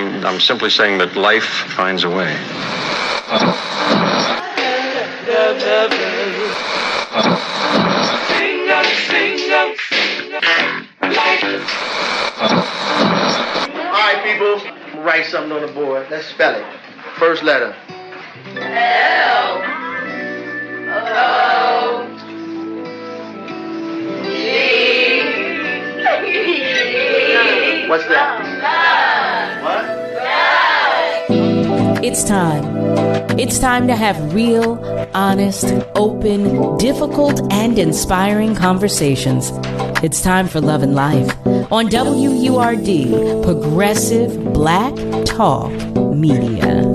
I'm simply saying that life finds a way. All right, people, write something on the board. Let's spell it. First letter. L O G. What's that? What? It's time. It's time to have real, honest, open, difficult, and inspiring conversations. It's time for Love and Life on WURD, Progressive Black Talk Media.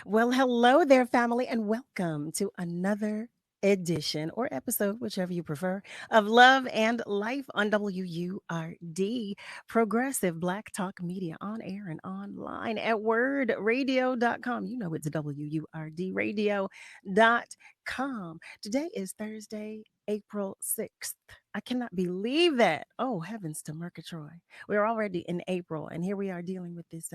Well, hello there, family, and welcome to another edition or episode, whichever you prefer, of Love and Life on WURD, Progressive Black Talk Media, on air and online at wordradio.com. You know it's WURDradio.com. Today is Thursday, April 6th. I cannot believe that. Oh, heavens to Murgatroyd. We're already in April, and here we are dealing with this.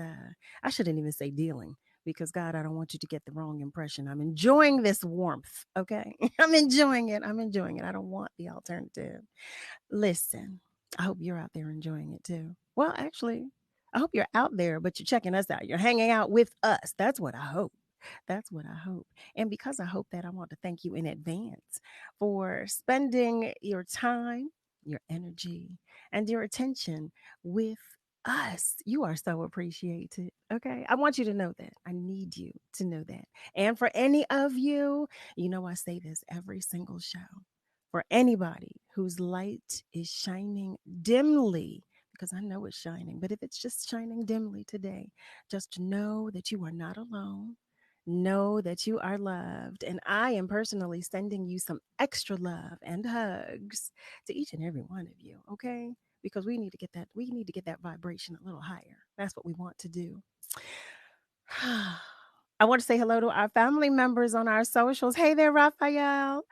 I shouldn't even say dealing. Because, God, I don't want you to get the wrong impression. I'm enjoying this warmth, okay? I'm enjoying it. I don't want the alternative. Listen, I hope you're out there enjoying it too. Well, actually, I hope you're out there, but you're checking us out. You're hanging out with us. That's what I hope. That's what I hope. And because I hope that, I want to thank you in advance for spending your time, your energy, and your attention with us. You are so appreciated. Okay. I want you to know that. I need you to know that. And for any of you, you know, I say this every single show. For anybody whose light is shining dimly, because I know it's shining, but if it's just shining dimly today, just know that you are not alone. Know that you are loved. And I am personally sending you some extra love and hugs to each and every one of you. Okay. Because we need to get that vibration a little higher. That's what we want to do. I want to say hello to our family members on our socials. Hey there, Raphael.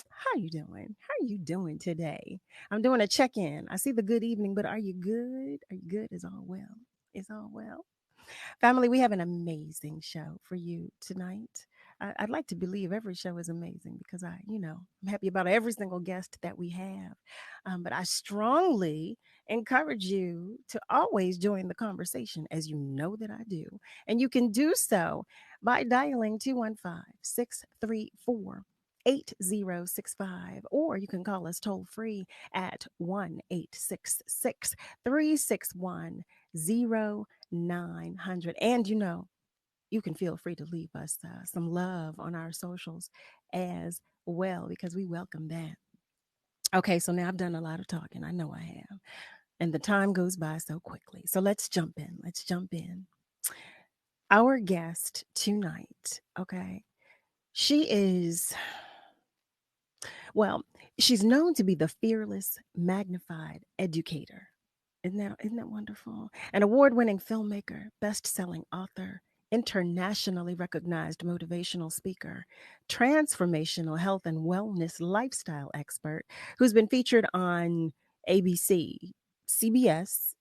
How are you doing? How are you doing today? I'm doing a check-in. I see the good evening, but are you good? Are you good? Is all well? Is all well? Family, we have an amazing show for you tonight. I'd like to believe every show is amazing because I'm happy about every single guest that we have. But I strongly encourage you to always join the conversation, as you know that I do. And you can do so by dialing 215-634-8065, or you can call us toll free at 1-866-361-0900. And you can feel free to leave us some love on our socials as well, because we welcome that. Okay, so now I've done a lot of talking. I know I have. And the time goes by so quickly. So let's jump in. Our guest tonight, okay, she's known to be the fearless, magnified educator. Isn't that wonderful? An award-winning filmmaker, best-selling author, internationally recognized motivational speaker, transformational health and wellness lifestyle expert who's been featured on ABC, CBS,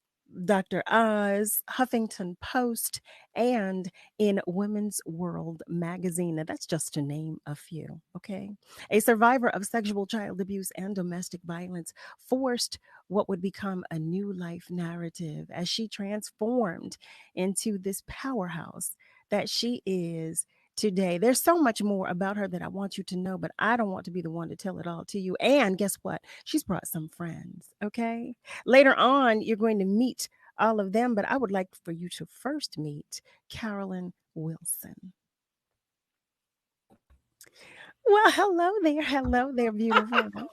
Dr. Oz, Huffington Post, and in Women's World magazine. Now, that's just to name a few, okay? A survivor of sexual child abuse and domestic violence, forced what would become a new life narrative as she transformed into this powerhouse that she is today. There's so much more about her that I want you to know, but I don't want to be the one to tell it all to you. And guess what? She's brought some friends, okay? Later on, you're going to meet all of them, but I would like for you to first meet CAROLYN Wilson. Well, hello there, beautiful.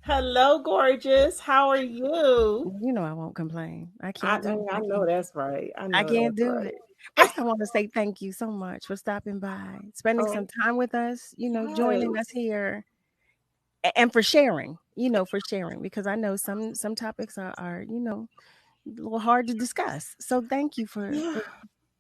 Hello, gorgeous. How are you? You know I won't complain. I I, can't do I it. know that's right. I I know can't that's do right. it. First, I want to say thank you so much for stopping by, spending Oh, some time with us, joining us yes. here and for sharing, because I know some topics are, a little hard to discuss. So thank you Yeah. for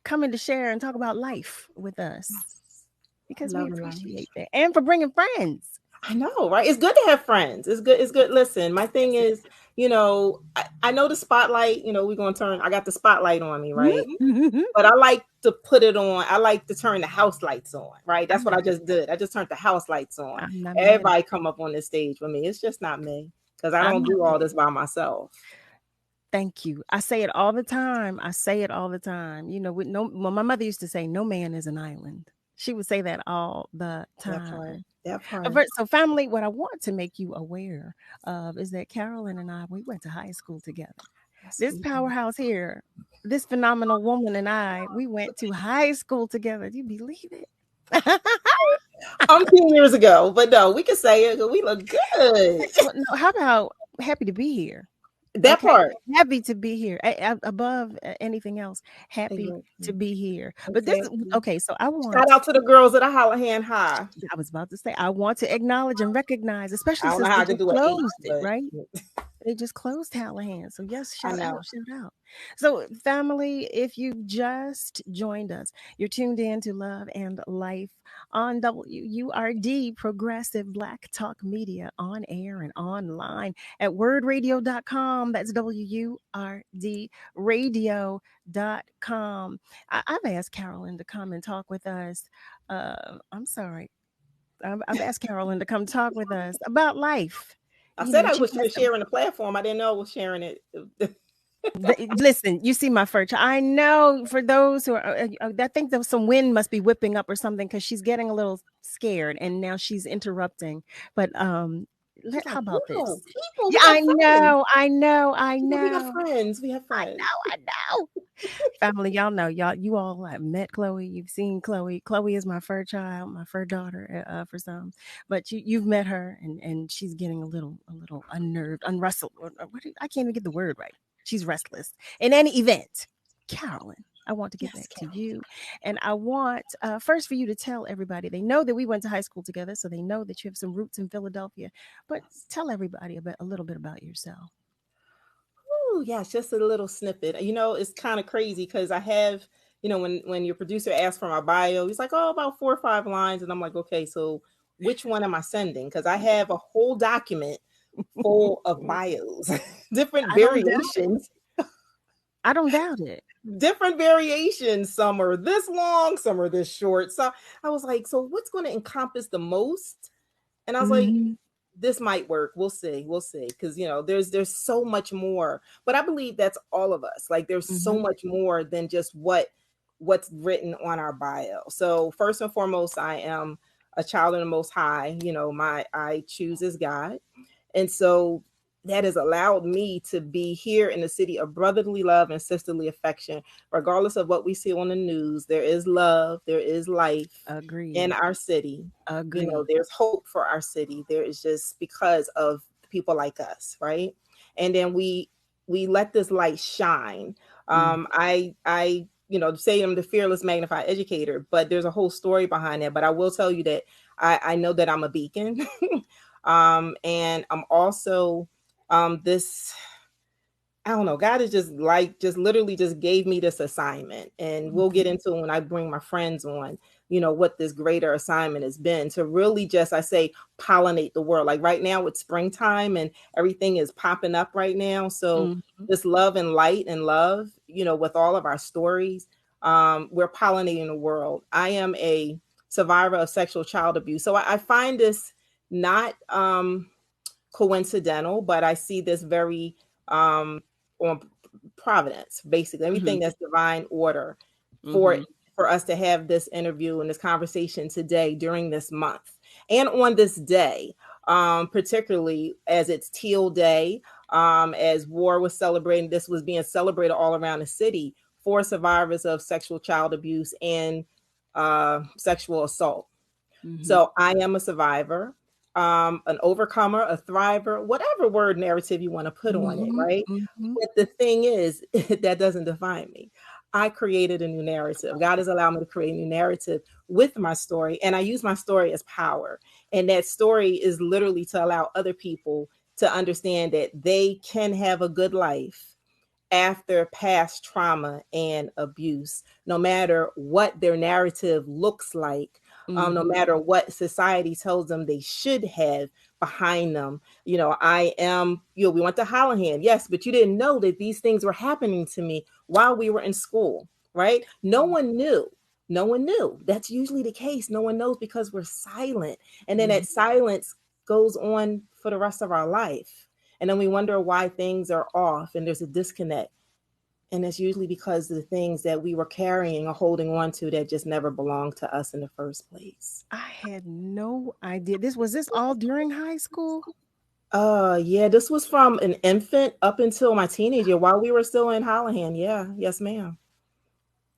coming to share and talk about life with us Yes. because we Love and life. appreciate that. And for bringing friends. I know, right? It's good to have friends. It's good. It's good. Listen, my thing is, I know the spotlight, we're going to turn, I got the spotlight on me, right? But I like to put it on. I like to turn the house lights on, right? I That's what know. I just did. I just turned the house lights on. I'm not mad at Everybody come up on this stage with me. It's just not me because I I'm don't not do all mad. this by myself. Thank you. I say it all the time. I say it all the time. Well, my mother used to say, no man is an island. She would say that all the That part. time. That part. So, family, what I want to make you aware of is that Carolyn and I, we went to high school together. Yes, This we do. powerhouse here, this phenomenal woman and I, we went to high school together. Do you believe it? Years ago, but no, we can say it 'cause we look good. Well, no, how about happy to be here? That Okay, part. happy to be here. Above anything else, happy to Exactly. be here. But this is Exactly. okay. So Shout out to the girls at the Hollahan High. I was about to say, I want to acknowledge and recognize, I especially don't know since how they I can just do an eight, closed it, but right? They just closed Hallahan. So yes, I shout out, know. shout out. So family, if you just joined us, you're tuned in to Love and Life on WURD, Progressive Black Talk Media, on air and online at wordradio.com. That's WURD radio.com. I've asked Carolyn to come and talk with us. I'm sorry. I've asked Carolyn to come talk with us about life. I said I She was has some. sharing the platform. I didn't know I was sharing it. Listen, you see my fur. I know for those who are, I think there was some wind must be whipping up or something because she's getting a little scared and now she's interrupting. But She's how like, about people, this? people, Yeah, we got friends. I She's like, we got know, friends. We have friends. I know. Family, y'all know, you all have met Chloe. You've seen Chloe. Chloe is my fur child, my fur daughter for some. But you've met her, and she's getting a little unnerved, unrustled. I can't even get the word right. She's restless. In any event, Carolyn, I want to get Yes, back to Carol. you, and I want first for you to tell everybody. They know that we went to high school together, so they know that you have some roots in Philadelphia. But Yes. tell everybody a little bit about yourself. Ooh, yes, just a little snippet. It's kind of crazy because I have, when your producer asked for my bio, he's like, oh, about 4 or 5 lines. And I'm like, okay, so which one am I sending? Because I have a whole document full of bios, different I don't doubt it. variations, I don't doubt it. different variations. Some are this long, some are this short. So I was like, so what's going to encompass the most? And I was like, Mhm. this might work. We'll see. Because there's so much more. But I believe that's all of us. Like there's so Mhm. much more than just what's written on our bio. So first and foremost, I am a child of the Most High. I choose as God. And so that has allowed me to be here in the city of brotherly love and sisterly affection. Regardless of what we see on the news, there is love, there is life in Agreed. our city. Agreed. There's hope for our city. There is just because of people like us, right? And then we let this light shine. Mm. I say I'm the fearless magnified educator, but there's a whole story behind that. But I will tell you that I know that I'm a beacon. And I'm also this, I don't know, God is just literally just gave me this assignment. And we'll get into when I bring my friends on, what this greater assignment has been to really just, I say, pollinate the world. Like right now it's springtime and everything is popping up right now. So Mhm. this love and light and love, with all of our stories, we're pollinating the world. I am a survivor of sexual child abuse. So I find this not coincidental, but I see this very on providence, basically everything Mhm. that's divine order for Mhm. for us to have this interview and this conversation today during this month and on this day, particularly as it's Teal Day, as war was celebrating. This was being celebrated all around the city for survivors of sexual child abuse and sexual assault. So I am a survivor, an overcomer, a thriver, whatever word narrative you want to put on it, right? But the thing is, that doesn't define me. I created a new narrative. God has allowed me to create a new narrative with my story. And I use my story as power. And that story is literally to allow other people to understand that they can have a good life after past trauma and abuse, no matter what their narrative looks like, no matter what society tells them they should have behind them. You know, we went to Holland, yes, but you didn't know that these things were happening to me while we were in school, right? No one knew. No one knew. That's usually the case. No one knows because we're silent. And then that silence goes on for the rest of our life. And then we wonder why things are off and there's a disconnect. And it's usually because of the things that we were carrying or holding on to that just never belonged to us in the first place. I had no idea. Was this all during high school? Yeah, this was from an infant up until my teenager while we were still in Holland. Yeah, yes, ma'am.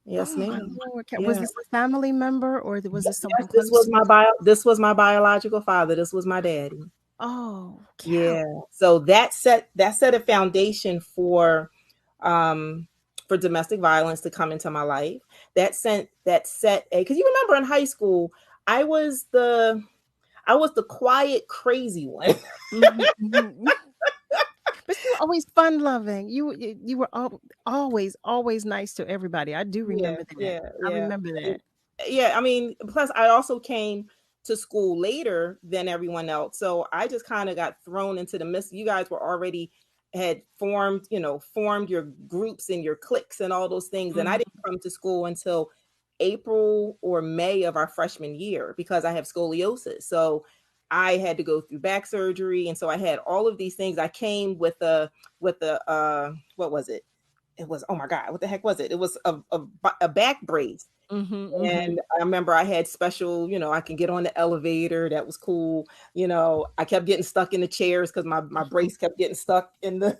Yes, Oh my ma'am. Lord. Yeah. Was this a family member or was this someone Yes, close? this was my biological father. This was my daddy. Oh, Yeah. So that set a foundation for domestic violence to come into my life. That set a, because you remember in high school, I was the quiet, crazy one. But you were always fun loving. You were always nice to everybody. I do remember that. Yeah. I remember that. Yeah, I mean, plus I also came to school later than everyone else. So I just kind of got thrown into the midst. You guys were already had formed your groups and your cliques and all those things. And I didn't come to school until April or May of our freshman year because I have scoliosis. So I had to go through back surgery. And so I had all of these things. I came with what was it? It was, oh my God, what the heck was it? It was a back brace. And I remember I had special, I can get on the elevator. That was cool. I kept getting stuck in the chairs because my brace kept getting stuck in the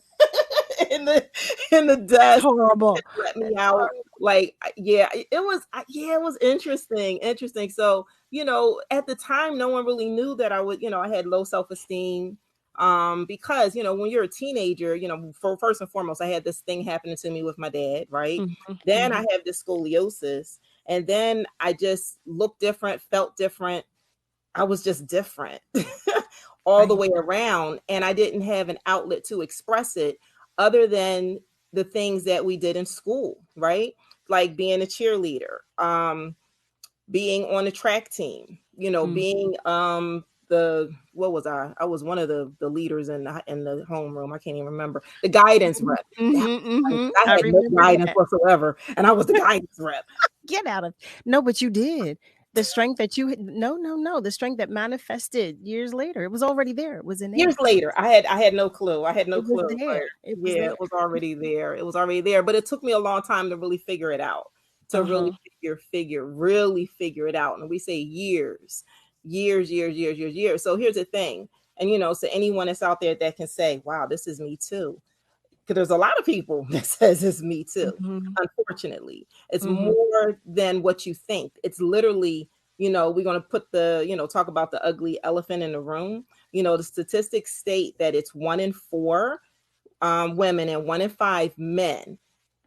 in the desk. Horrible. Let me out. Like, it was interesting. So, at the time, no one really knew that I had low self-esteem. Because when you're a teenager, first and foremost, I had this thing happening to me with my dad, right? Then I have this scoliosis, and then I just looked different, felt different. I was just different all the way around, and I didn't have an outlet to express it other than the things that we did in school, right? Like being a cheerleader, being on the track team, being what was I? I was one of the leaders in the homeroom. I can't even remember. The guidance rep. I had no guidance whatsoever, and I was the guidance rep. Get out of no, but you did. The strength that you no, the strength that manifested years later. It was already there. It was innate. Years later, I had no clue. I had no clue. It was already there. It was already there, but it took me a long time to really figure it out. To really figure it out. And we say years. So here's the thing. And so anyone that's out there that can say, wow, this is me too. Because there's a lot of people that says it's me too. Unfortunately, it's more than what you think. It's literally, we're going to put talk about the ugly elephant in the room. The statistics state that it's 1 in 4 women and 1 in 5 men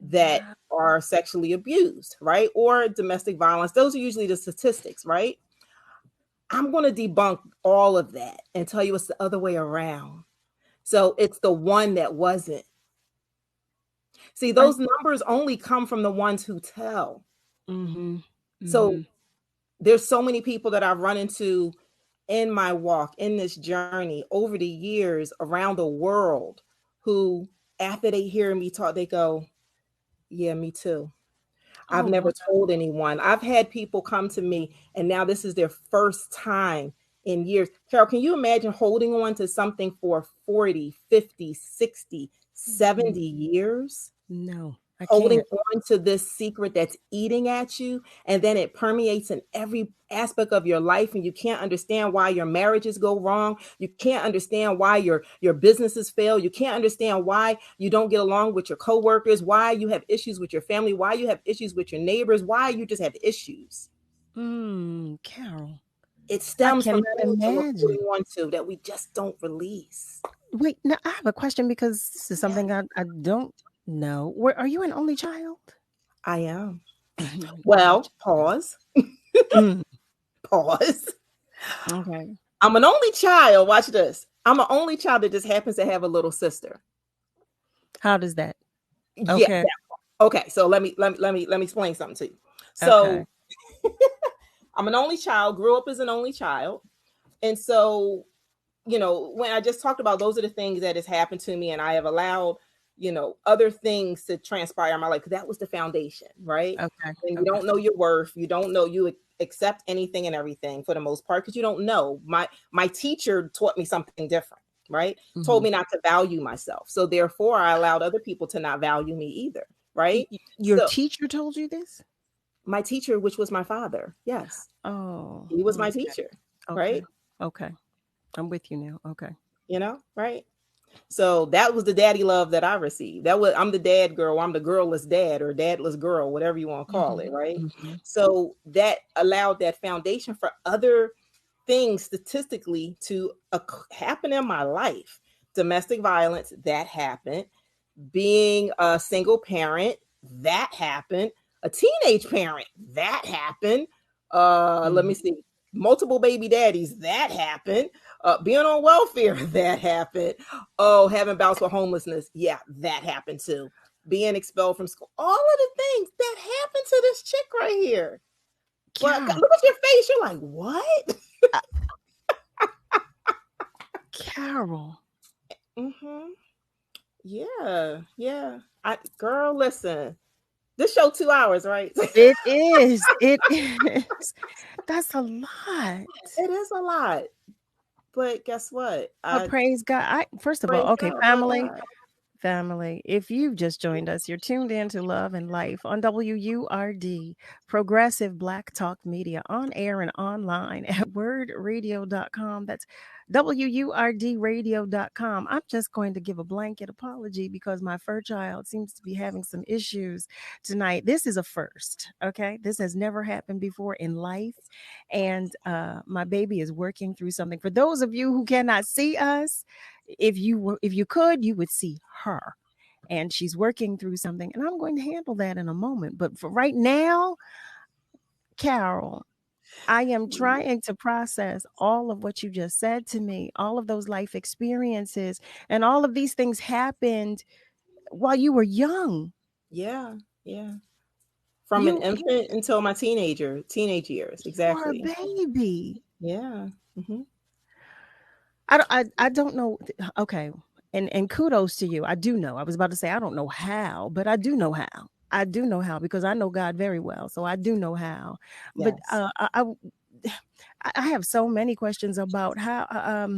that are sexually abused, right? Or domestic violence. Those are usually the statistics, right? I'm going to debunk all of that and tell you it's the other way around. So it's the one that wasn't. See, those numbers only come from the ones who tell. So there's so many people that I've run into in my walk, in this journey over the years around the world who, after they hear me talk, they go, yeah, me too. I've never told anyone. I've had people come to me and now this is their first time in years. Carol, can you imagine holding on to something for 40, 50, 60, 70 years? No, I holding can't. on to this secret that's eating at you, and then it permeates in every aspect of your life, and you can't understand why your marriages go wrong. You can't understand why your businesses fail. You can't understand why you don't get along with your coworkers, why you have issues with your family, why you have issues with your neighbors, why you just have issues. Carol. It stems from cannot things that we're imagine. holding on to that we just don't release. Wait, now I have a question because this is something I don't know. Where are you an only child? I am. You're an only Well, pause. child. Pause. Okay. I'm an only child. Watch this. I'm an only child that just happens to have a little sister. How does that? Yeah. Okay. Okay. So let me explain something to you. So I'm an only child, grew up as an only child. And so, when I just talked about those are the things that has happened to me, and I have allowed, other things to transpire in my life. That was the foundation, right? Okay. And you don't know your worth. You don't know you accept anything and everything for the most part because you don't know. My teacher taught me something different, right? Mm-hmm. Told me not to value myself. So therefore, I allowed other people to not value me either, right? Your teacher told you this? My teacher, which was my father, yes. Oh, he was my teacher, right? Okay. I'm with you now. Okay. Right? So that was the daddy love that I received. I'm the dad girl. I'm the girlless dad or dadless girl, whatever you want to call it, right? Mm-hmm. So that allowed that foundation for other things statistically to happen in my life. Domestic violence, that happened. Being a single parent, that happened. A teenage parent, that happened. Let me see. Multiple baby daddies, that happened. Being on welfare, that happened. Oh, having bouts with homelessness, yeah, that happened too. Being expelled from school, all of the things that happened to this chick right here. Well, look at your face. You're like, what? Carol. Mm-hmm. Yeah. Girl, listen. This show 2 hours, right? It is. It is. That's a lot. It is a lot. But guess what? But praise God. First of all, okay, family, if you've just joined us, you're tuned in to Love and Life on WURD, Progressive Black Talk Media, on air and online at wordradio.com. That's WURDradio.com. I'm just going to give a blanket apology because my fur child seems to be having some issues tonight. This is a first, okay? This has never happened before in life. And my baby is working through something. For those of you who cannot see us, if you could, you would see her, and she's working through something, and I'm going to handle that in a moment. But for right now, Carol, I am trying to process all of what you just said to me, all of those life experiences, and all of these things happened while you were young. Yeah. From an infant until my teenage years. Exactly. You are a baby. Yeah. Mm-hmm. I don't know. Okay. And kudos to you. I do know. I was about to say, I don't know how, but I do know how. I do know how because I know God very well. So I do know how. Yes. But I have so many questions about how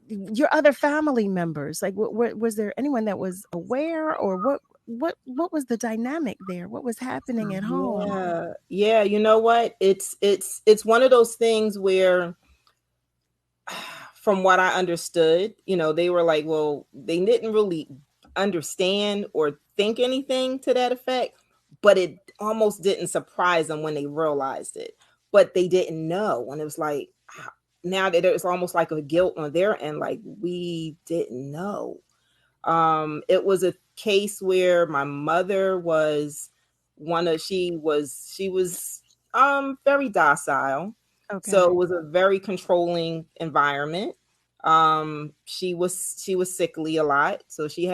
your other family members, like was there anyone that was aware, or what was the dynamic there? What was happening at home? Yeah. You know what? It's one of those things where, from what I understood, they were like, well, they didn't really understand or think anything to that effect, but it almost didn't surprise them when they realized it. But they didn't know. And it was like, now that it's almost like a guilt on their end, like we didn't know. It was a case where my mother was she was very docile. Okay. So it was a very controlling environment. She was sickly a lot. So she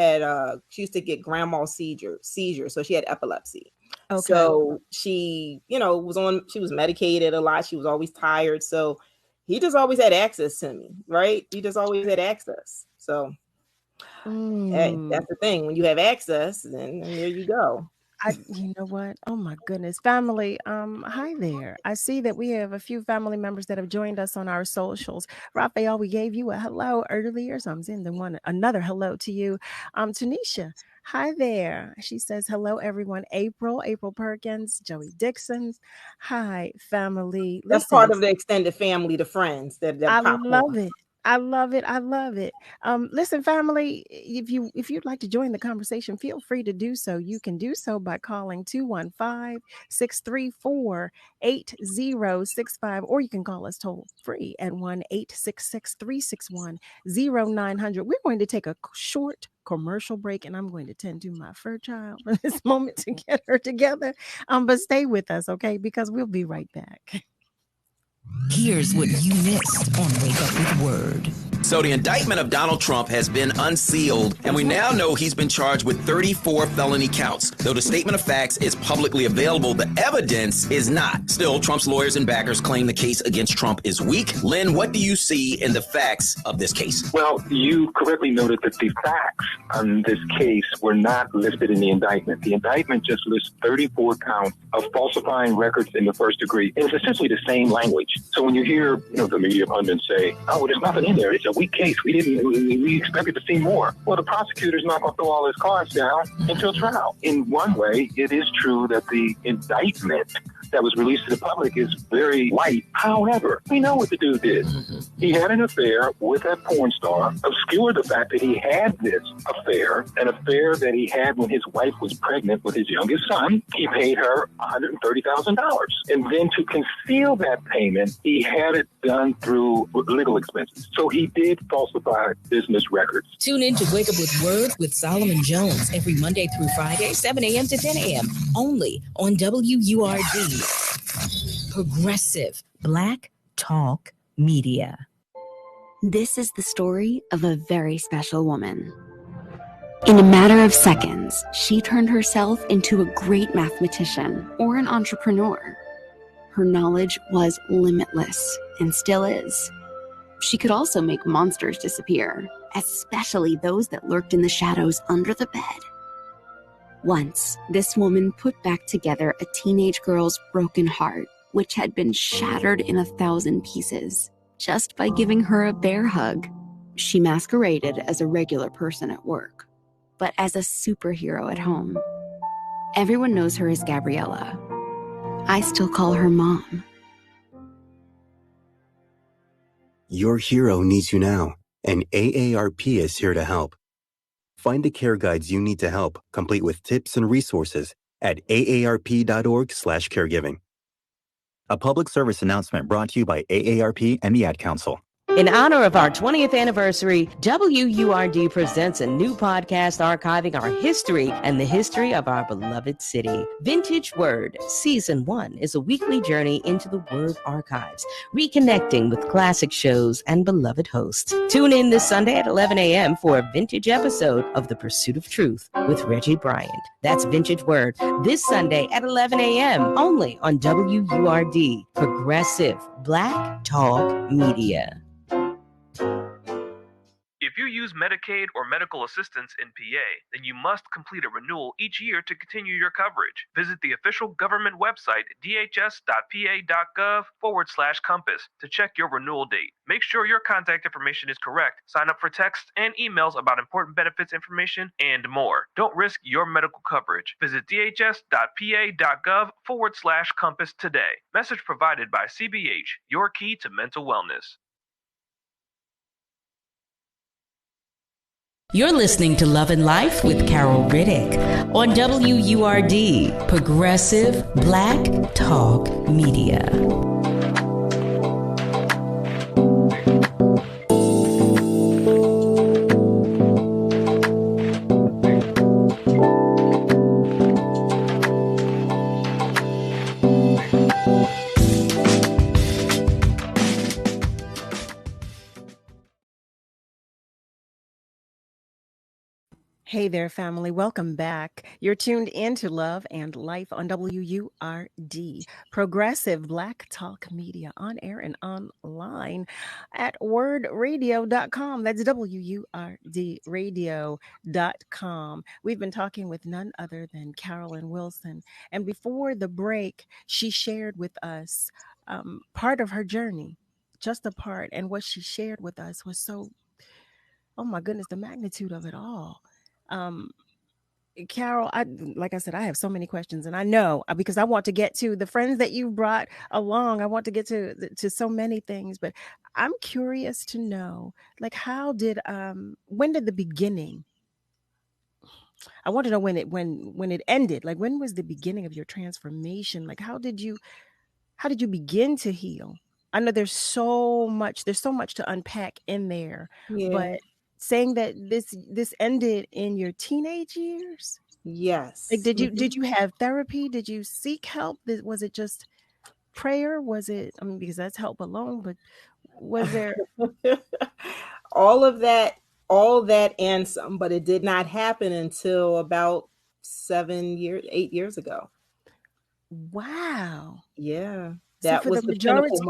used to get grand mal seizures. So she had epilepsy. Okay. So she, she was medicated a lot. She was always tired. So he just always had access to me, right? He just always had access. So hey, that's the thing. When you have access, then there you go. You know what? Oh my goodness. Family, hi there. I see that we have a few family members that have joined us on our socials. Raphael, we gave you a hello earlier, so I'm sending another hello to you. Tanisha, hi there. She says hello, everyone. April Perkins, Joey Dixon. Hi, family. That's Listen, part of the extended family, the friends that I pop love on. it. I love it. I love it. Listen, family, if you'd like to join the conversation, feel free to do so. You can do so by calling 215-634-8065, or you can call us toll free at 1-866-361-0900. We're going to take a short commercial break, and I'm going to tend to my fur child for this moment to get her together. But stay with us, okay? Because we'll be right back. Here's what you missed on Wake Up with Word. So the indictment of Donald Trump has been unsealed, and we now know he's been charged with 34 felony counts. Though the statement of facts is publicly available, the evidence is not. Still, Trump's lawyers and backers claim the case against Trump is weak. Lynn, what do you see in the facts of this case? Well, you correctly noted that the facts on this case were not listed in the indictment. The indictment just lists 34 counts of falsifying records in the first degree. And it's essentially the same language. So when you hear the media pundits say, oh, there's nothing in there, it's a weak case, we expected to see more. Well, the prosecutor's not going to throw all his cards down until trial. In one way, it is true that the indictment that was released to the public is very light. However, we know what the dude did. He had an affair with that porn star, obscured the fact that he had this affair, an affair that he had when his wife was pregnant with his youngest son. He paid her $130,000. And then to conceal that payment, he had it done through legal expenses. So he did falsify business records. Tune in to Wake Up with Word with Solomon Jones every Monday through Friday, 7 a.m. to 10 a.m. only on WURD. Progressive Black Talk Media. This is the story of a very special woman. In a matter of seconds, she turned herself into a great mathematician or an entrepreneur. Her knowledge was limitless and still is. She could also make monsters disappear, especially those that lurked in the shadows under the bed. Once, this woman put back together a teenage girl's broken heart, which had been shattered in 1,000 pieces, just by giving her a bear hug. She masqueraded as a regular person at work, but as a superhero at home. Everyone knows her as Gabriella. I still call her Mom. Your hero needs you now, and AARP is here to help. Find the care guides you need to help, complete with tips and resources at aarp.org/caregiving. A public service announcement brought to you by AARP and the Ad Council. In honor of our 20th anniversary, WURD presents a new podcast archiving our history and the history of our beloved city. Vintage Word Season 1 is a weekly journey into the Word archives, reconnecting with classic shows and beloved hosts. Tune in this Sunday at 11 a.m. for a vintage episode of The Pursuit of Truth with Reggie Bryant. That's Vintage Word this Sunday at 11 a.m. only on WURD, Progressive Black Talk Media. If you use Medicaid or medical assistance in PA, then you must complete a renewal each year to continue your coverage. Visit the official government website, dhs.pa.gov/compass, to check your renewal date. Make sure your contact information is correct. Sign up for texts and emails about important benefits information and more. Don't risk your medical coverage. Visit dhs.pa.gov/compass today. Message provided by CBH, your key to mental wellness. You're listening to Love and Life with Carol Riddick on WURD, Progressive Black Talk Media. Hey there, family. Welcome back. You're tuned in to Love and Life on WURD, Progressive Black Talk Media, on air and online at wordradio.com. That's WURDradio.com. We've been talking with none other than CAROLYN Wilson. And before the break, she shared with us part of her journey, just a part. And what she shared with us was so, oh my goodness, the magnitude of it all. Carol, like I said, I have so many questions, and I know because I want to get to the friends that you brought along. I want to get to so many things, but I'm curious to know, like, when did the beginning? I want to know when it ended. Like, when was the beginning of your transformation? Like, how did you begin to heal? I know there's so much to unpack in there, but Yeah. saying that this ended in your teenage years. Like, Yes. did you have therapy? Did you seek help? Was it just prayer? Was it, I mean, because that's help alone, but was there? all of that, all that and some, but it did not happen until about 7 years, 8 years ago. Wow. Yeah. So That for the was the pinnacle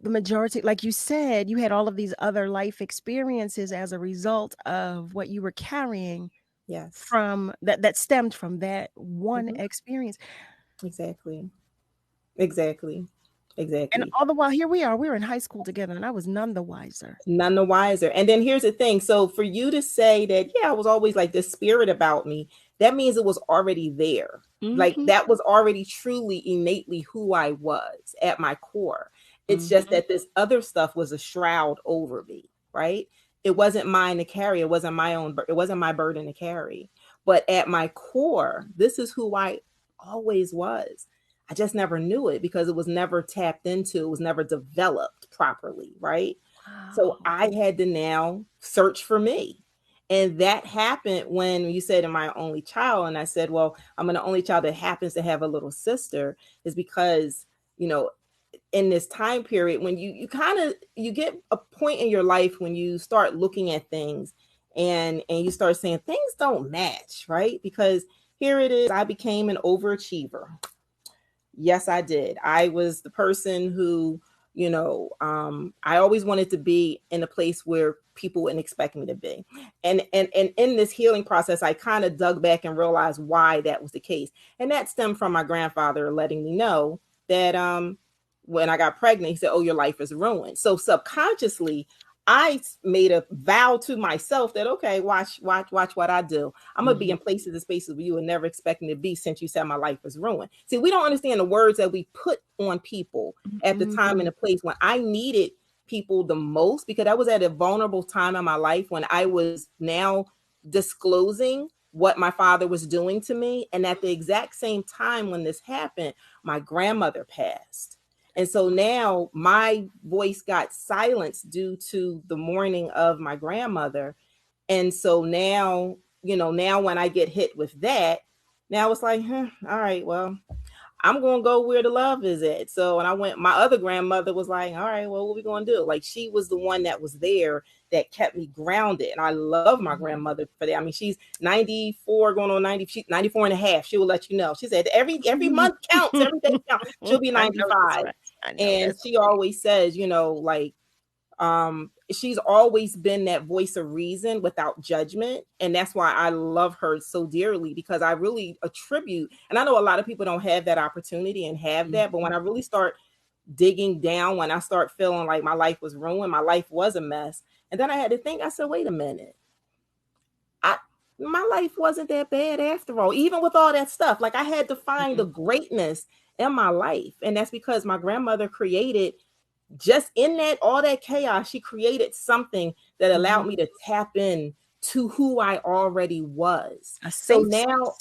majority, moment. like you said, you had all of these other life experiences as a result of what you were carrying Yes. from that stemmed from that one Mhm. experience. Exactly. Exactly. And Exactly. all the while, here we are. We were in high school together, and I was none the wiser. None the wiser. And then here's the thing. So for you to say that, yeah, I was always like this spirit about me, that means it was already there. Like Mm-hmm. that was already truly innately who I was at my core. It's just Mm-hmm. that this other stuff was a shroud over me, right? It wasn't mine to carry. It wasn't my own, it wasn't my burden to carry. But at my core, this is who I always was. I just never knew it because it was never tapped into, it was never developed properly, right? So Wow. I had to now search for me. And that happened when you said, am I only child? And I said, well, I'm an only child that happens to have a little sister, is because, you know, in this time period, when you kind of you get a point in your life when you start looking at things and you start saying things don't match, right? Because here it is, I became an overachiever. Yes, I did. I was the person who, I always wanted to be in a place where people wouldn't expect me to be. And in this healing process, I kind of dug back and realized why that was the case. And that stemmed from my grandfather letting me know that when I got pregnant, he said, "Oh, your life is ruined." So subconsciously, I made a vow to myself that, okay, watch what I do. I'm gonna be in places and spaces where you would never expect me to be, since you said my life is ruined. See, we don't understand the words that we put on people at the time and the place when I needed people the most, because I was at a vulnerable time in my life when I was now disclosing what my father was doing to me. And at the exact same time when this happened, my grandmother passed. And so now my voice got silenced due to the mourning of my grandmother. And so now, now when I get hit with that, now it's like, all right, well, I'm going to go where the love is at. So, and I went, my other grandmother was like, all right, well, what we going to do? Like, she was the one that was there that kept me grounded. And I love my grandmother for that. I mean, she's 94 going on 90, she's 94 and a half. She will let you know. She said, every month counts, every day counts. She'll be I know that's 95. right. I know And that's she always says, like, she's always been that voice of reason without judgment, and that's why I love her so dearly, because I really attribute, and I know a lot of people don't have that opportunity and have that, but when I really start digging down, when I start feeling like my life was ruined, my life was a mess, and then I had to think, I said, wait a minute, my life wasn't that bad after all, even with all that stuff. Like, I had to find the greatness in my life, and that's because my grandmother created, just in that all that chaos, she created something that allowed me to tap in to who I already was. a So safe now,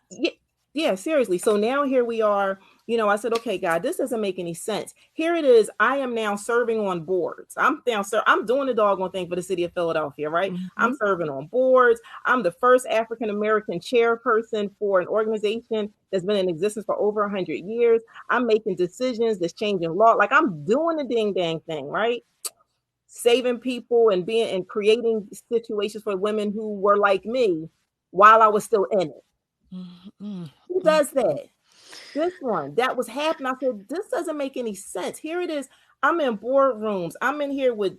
space. yeah, seriously. So now here we are. I said, okay, God, this doesn't make any sense. Here it is. I am now serving on boards. I'm doing the doggone thing for the city of Philadelphia, right? I'm serving on boards. I'm the first African American chairperson for an organization that's been in existence for over 100 years. I'm making decisions that's changing law. Like, I'm doing the ding dang thing, right? Saving people and creating situations for women who were like me while I was still in it. Who does that? This one that was happening. I said, this doesn't make any sense. Here it is. I'm in boardrooms. I'm in here with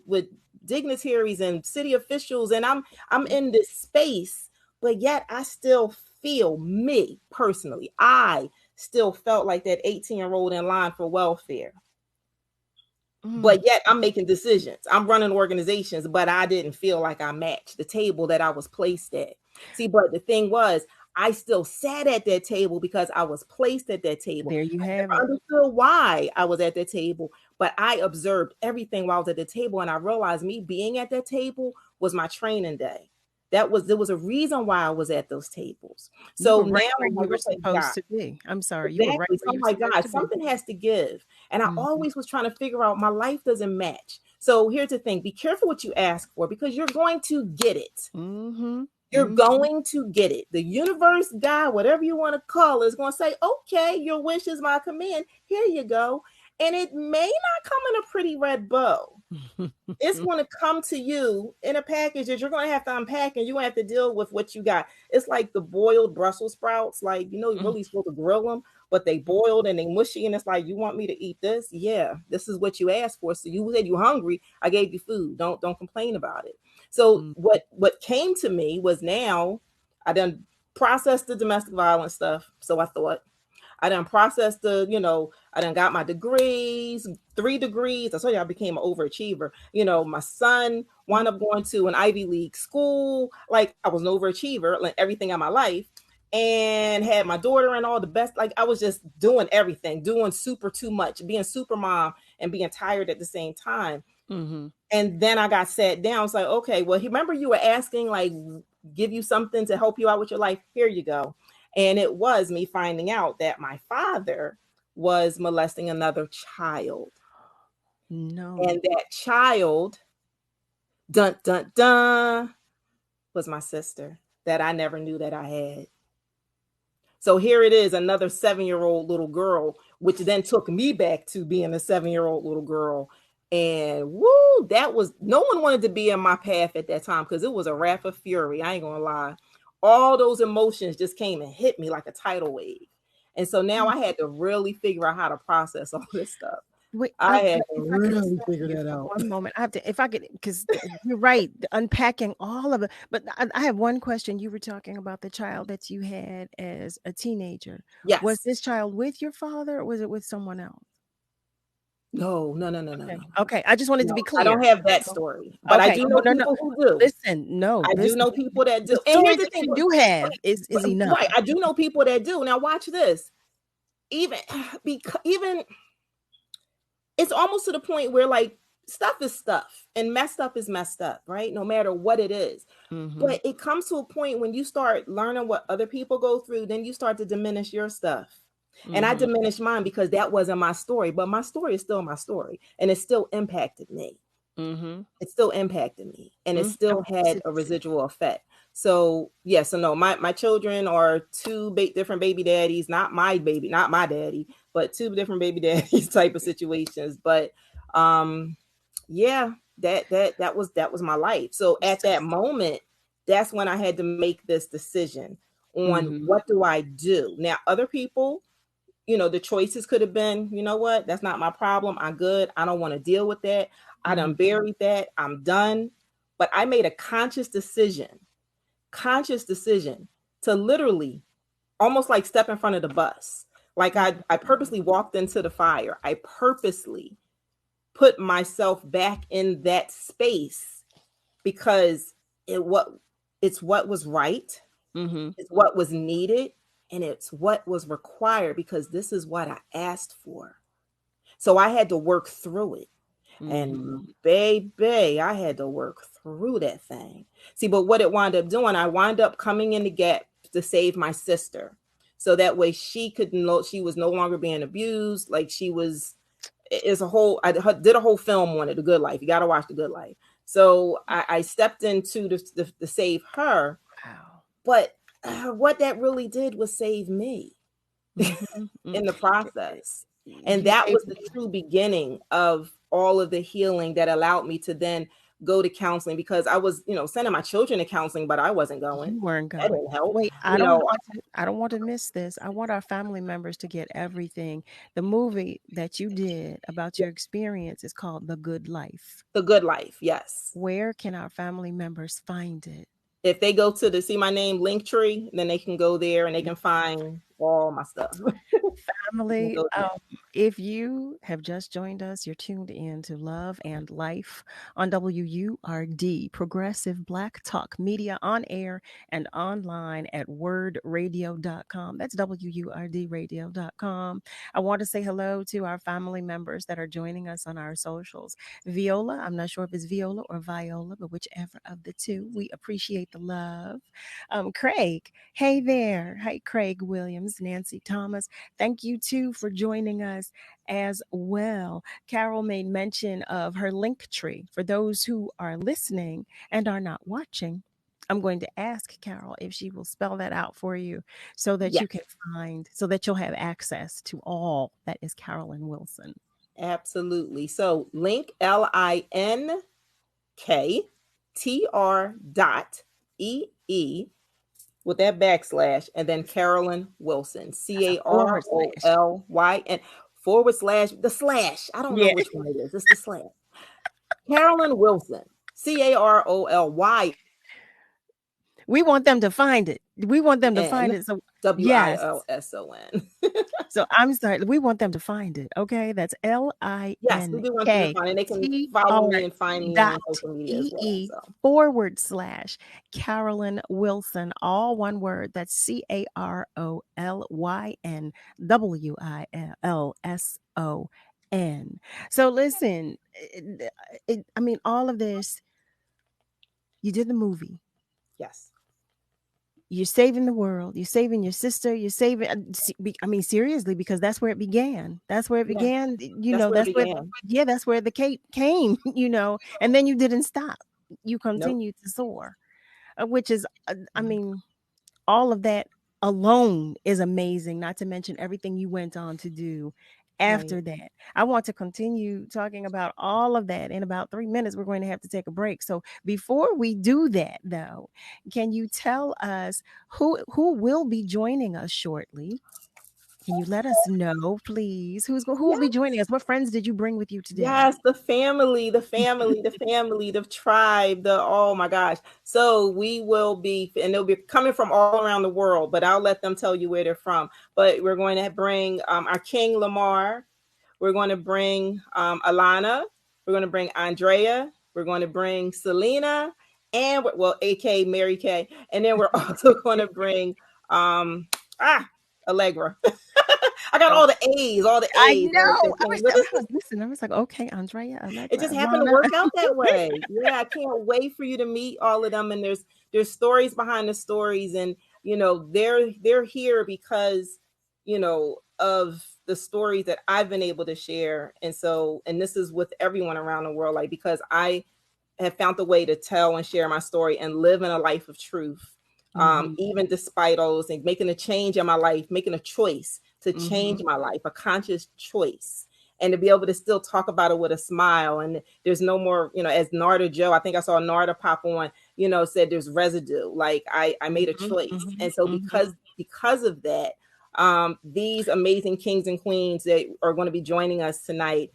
dignitaries and city officials, and I'm in this space, but yet I still feel, me personally, I still felt like that 18-year-old in line for welfare. But yet I'm making decisions. I'm running organizations, but I didn't feel like I matched the table that I was placed at. See, but the thing was, I still sat at that table because I was placed at that table. There you have I it. understood why I was at the table, but I observed everything while I was at the table, and I realized me being at that table was my training day. There was a reason why I was at those tables. You So were now right where I'm you like, were okay, God, supposed to be. I'm sorry. You were right exactly. where So you I'm were like, supposed God, to be. something has to give. And I Mhm. always was trying to figure out my life doesn't match. So here's the thing: be careful what you ask for because you're going to get it. Mm-hmm. You're going to get it. The universe, God, whatever you want to call it, is going to say, okay, your wish is my command. Here you go. And it may not come in a pretty red bow. It's going to come to you in a package that you're going to have to unpack, and you're going to have to deal with what you got. It's like the boiled Brussels sprouts. Like, you're really supposed to grill them, but they boiled and they mushy, and it's like, you want me to eat this? Yeah, this is what you asked for. So you said you're hungry. I gave you food. Don't complain about it. So what came to me was, now I done processed the domestic violence stuff. So I thought, I done processed I done got my degrees, 3 degrees. I told you I became an overachiever. My son wound up going to an Ivy League school. Like, I was an overachiever, like everything in my life, and had my daughter and all the best. Like, I was just doing everything, doing super too much, being super mom and being tired at the same time. Mm-hmm. And then I got sat down. I was like, okay, well, remember you were asking, like, give you something to help you out with your life. Here you go. And it was me finding out that my father was molesting another child. No. And that child, dun, dun, dun, was my sister that I never knew that I had. So here it is, another 7-year-old little girl, which then took me back to being a 7-year-old little girl. And woo, no one wanted to be in my path at that time because it was a wrath of fury. I ain't gonna lie. All those emotions just came and hit me like a tidal wave. And so now I had to really figure out how to process all this stuff. Wait, I had to if I could really stop figure you that for out. one moment. I have to, if I could, because you're right, unpacking all of it. But I have one question. You were talking about the child that you had as a teenager. Yes. Was this child with your father, or was it with someone else? No. Okay. I just wanted to be clear. I don't have that story, but I do know people who do. Listen, I do know people that do. The story that you do have is enough. Right. I do know people that do. Now watch this. Even it's almost to the point where, like, stuff is stuff and messed up is messed up, right? No matter what it is. Mm-hmm. But it comes to a point when you start learning what other people go through, then you start to diminish your stuff. And I diminished mine because that wasn't my story, but my story is still my story, and it still impacted me. Mm-hmm. It still impacted me, and it still had a residual effect. So no, my children are 2 different baby daddies, not my daddy, but 2 different baby daddies type of situations. But that was my life. So at that moment, that's when I had to make this decision on what do I do. Now, other people, the choices could have been, you know what, that's not my problem. I'm good. I don't want to deal with that. I done buried that. I'm done. But I made a conscious decision to literally almost like step in front of the bus. Like I purposely walked into the fire. I purposely put myself back in that space because it's what was right. It's what was needed. And it's what was required because this is what I asked for. So I had to work through it. And baby, I had to work through that thing. See, but what it wound up doing, I wound up coming in the gap to save my sister. So that way she was no longer being abused. Like I did a whole film on it, The Good Life. You got to watch The Good Life. So I stepped into to save her. Wow. But what that really did was save me in the process. And that was the true beginning of all of the healing that allowed me to then go to counseling, because I was, sending my children to counseling, but I wasn't going. You weren't going. That didn't help. Wait, I don't want to miss this. I want our family members to get everything. The movie that you did about your experience is called The Good Life. The Good Life, yes. Where can our family members find it? If they go to the See My Name link tree, then they can go there and they can find all my stuff. Family, If you have just joined us, you're tuned in to Love and Life on WURD, Progressive Black Talk Media, on air and online at wordradio.com. That's WURDradio.com. I want to say hello to our family members that are joining us on our socials. Viola, I'm not sure if it's Viola or Viola, but whichever of the two, we appreciate the love. Craig, hey there. Hi, Craig Williams, Nancy Thomas. Thank you too for joining us as well. Carol made mention of her link tree. For those who are listening and are not watching, I'm going to ask Carol if she will spell that out for you so that you can find, so that you'll have access to all that is Carolyn Wilson. Absolutely. So link LINKTR.EE with that backslash and then Carolyn Wilson, CAROLYN / the slash. I don't know which one it is. It's the slash. Carolyn Wilson, CAROLY. We want them to find it. We want them to find it. So yes. WILSON. So I'm sorry. We want them to find it. Okay, that's LINK. Yes, we do want them to find it. And they can follow me and find me on social media as well. / Carolyn Wilson, all one word. That's CAROLYN WILSON. So listen, I mean, all of this. You did the movie. Yes. You're saving the world. You're saving your sister. You're saving. I mean, seriously, because that's where it began. That's where it began. That's where the cape came. And then you didn't stop. You continued to soar, which is, I mean, all of that alone is amazing. Not to mention everything you went on to do after that. I want to continue talking about all of that. In about 3 minutes, we're going to have to take a break. So before we do that, though, can you tell us who will be joining us shortly? Can you let us know, please? Who will be joining us? What friends did you bring with you today? Yes, the family, the tribe, oh my gosh. So we will be, and they'll be coming from all around the world, but I'll let them tell you where they're from. But we're going to bring our King Lamar. We're going to bring Alana. We're going to bring Andrea. We're going to bring Selena, and AK Mary Kay. And then we're also going to bring Allegra. I got all the A's. I know. I was like, okay, Andrea, Allegra, it just happened to work out that way. Yeah, I can't wait for you to meet all of them. And there's stories behind the stories, and they're here because of the stories that I've been able to share. And this is with everyone around the world, like, because I have found a way to tell and share my story and live in a life of truth. Even despite all those things, making a change in my life, making a choice to change my life, a conscious choice, and to be able to still talk about it with a smile. And there's no more, as Narda Joe, I think I saw Narda pop on, said there's residue. Like I made a choice. And so because of that, these amazing kings and queens that are going to be joining us tonight,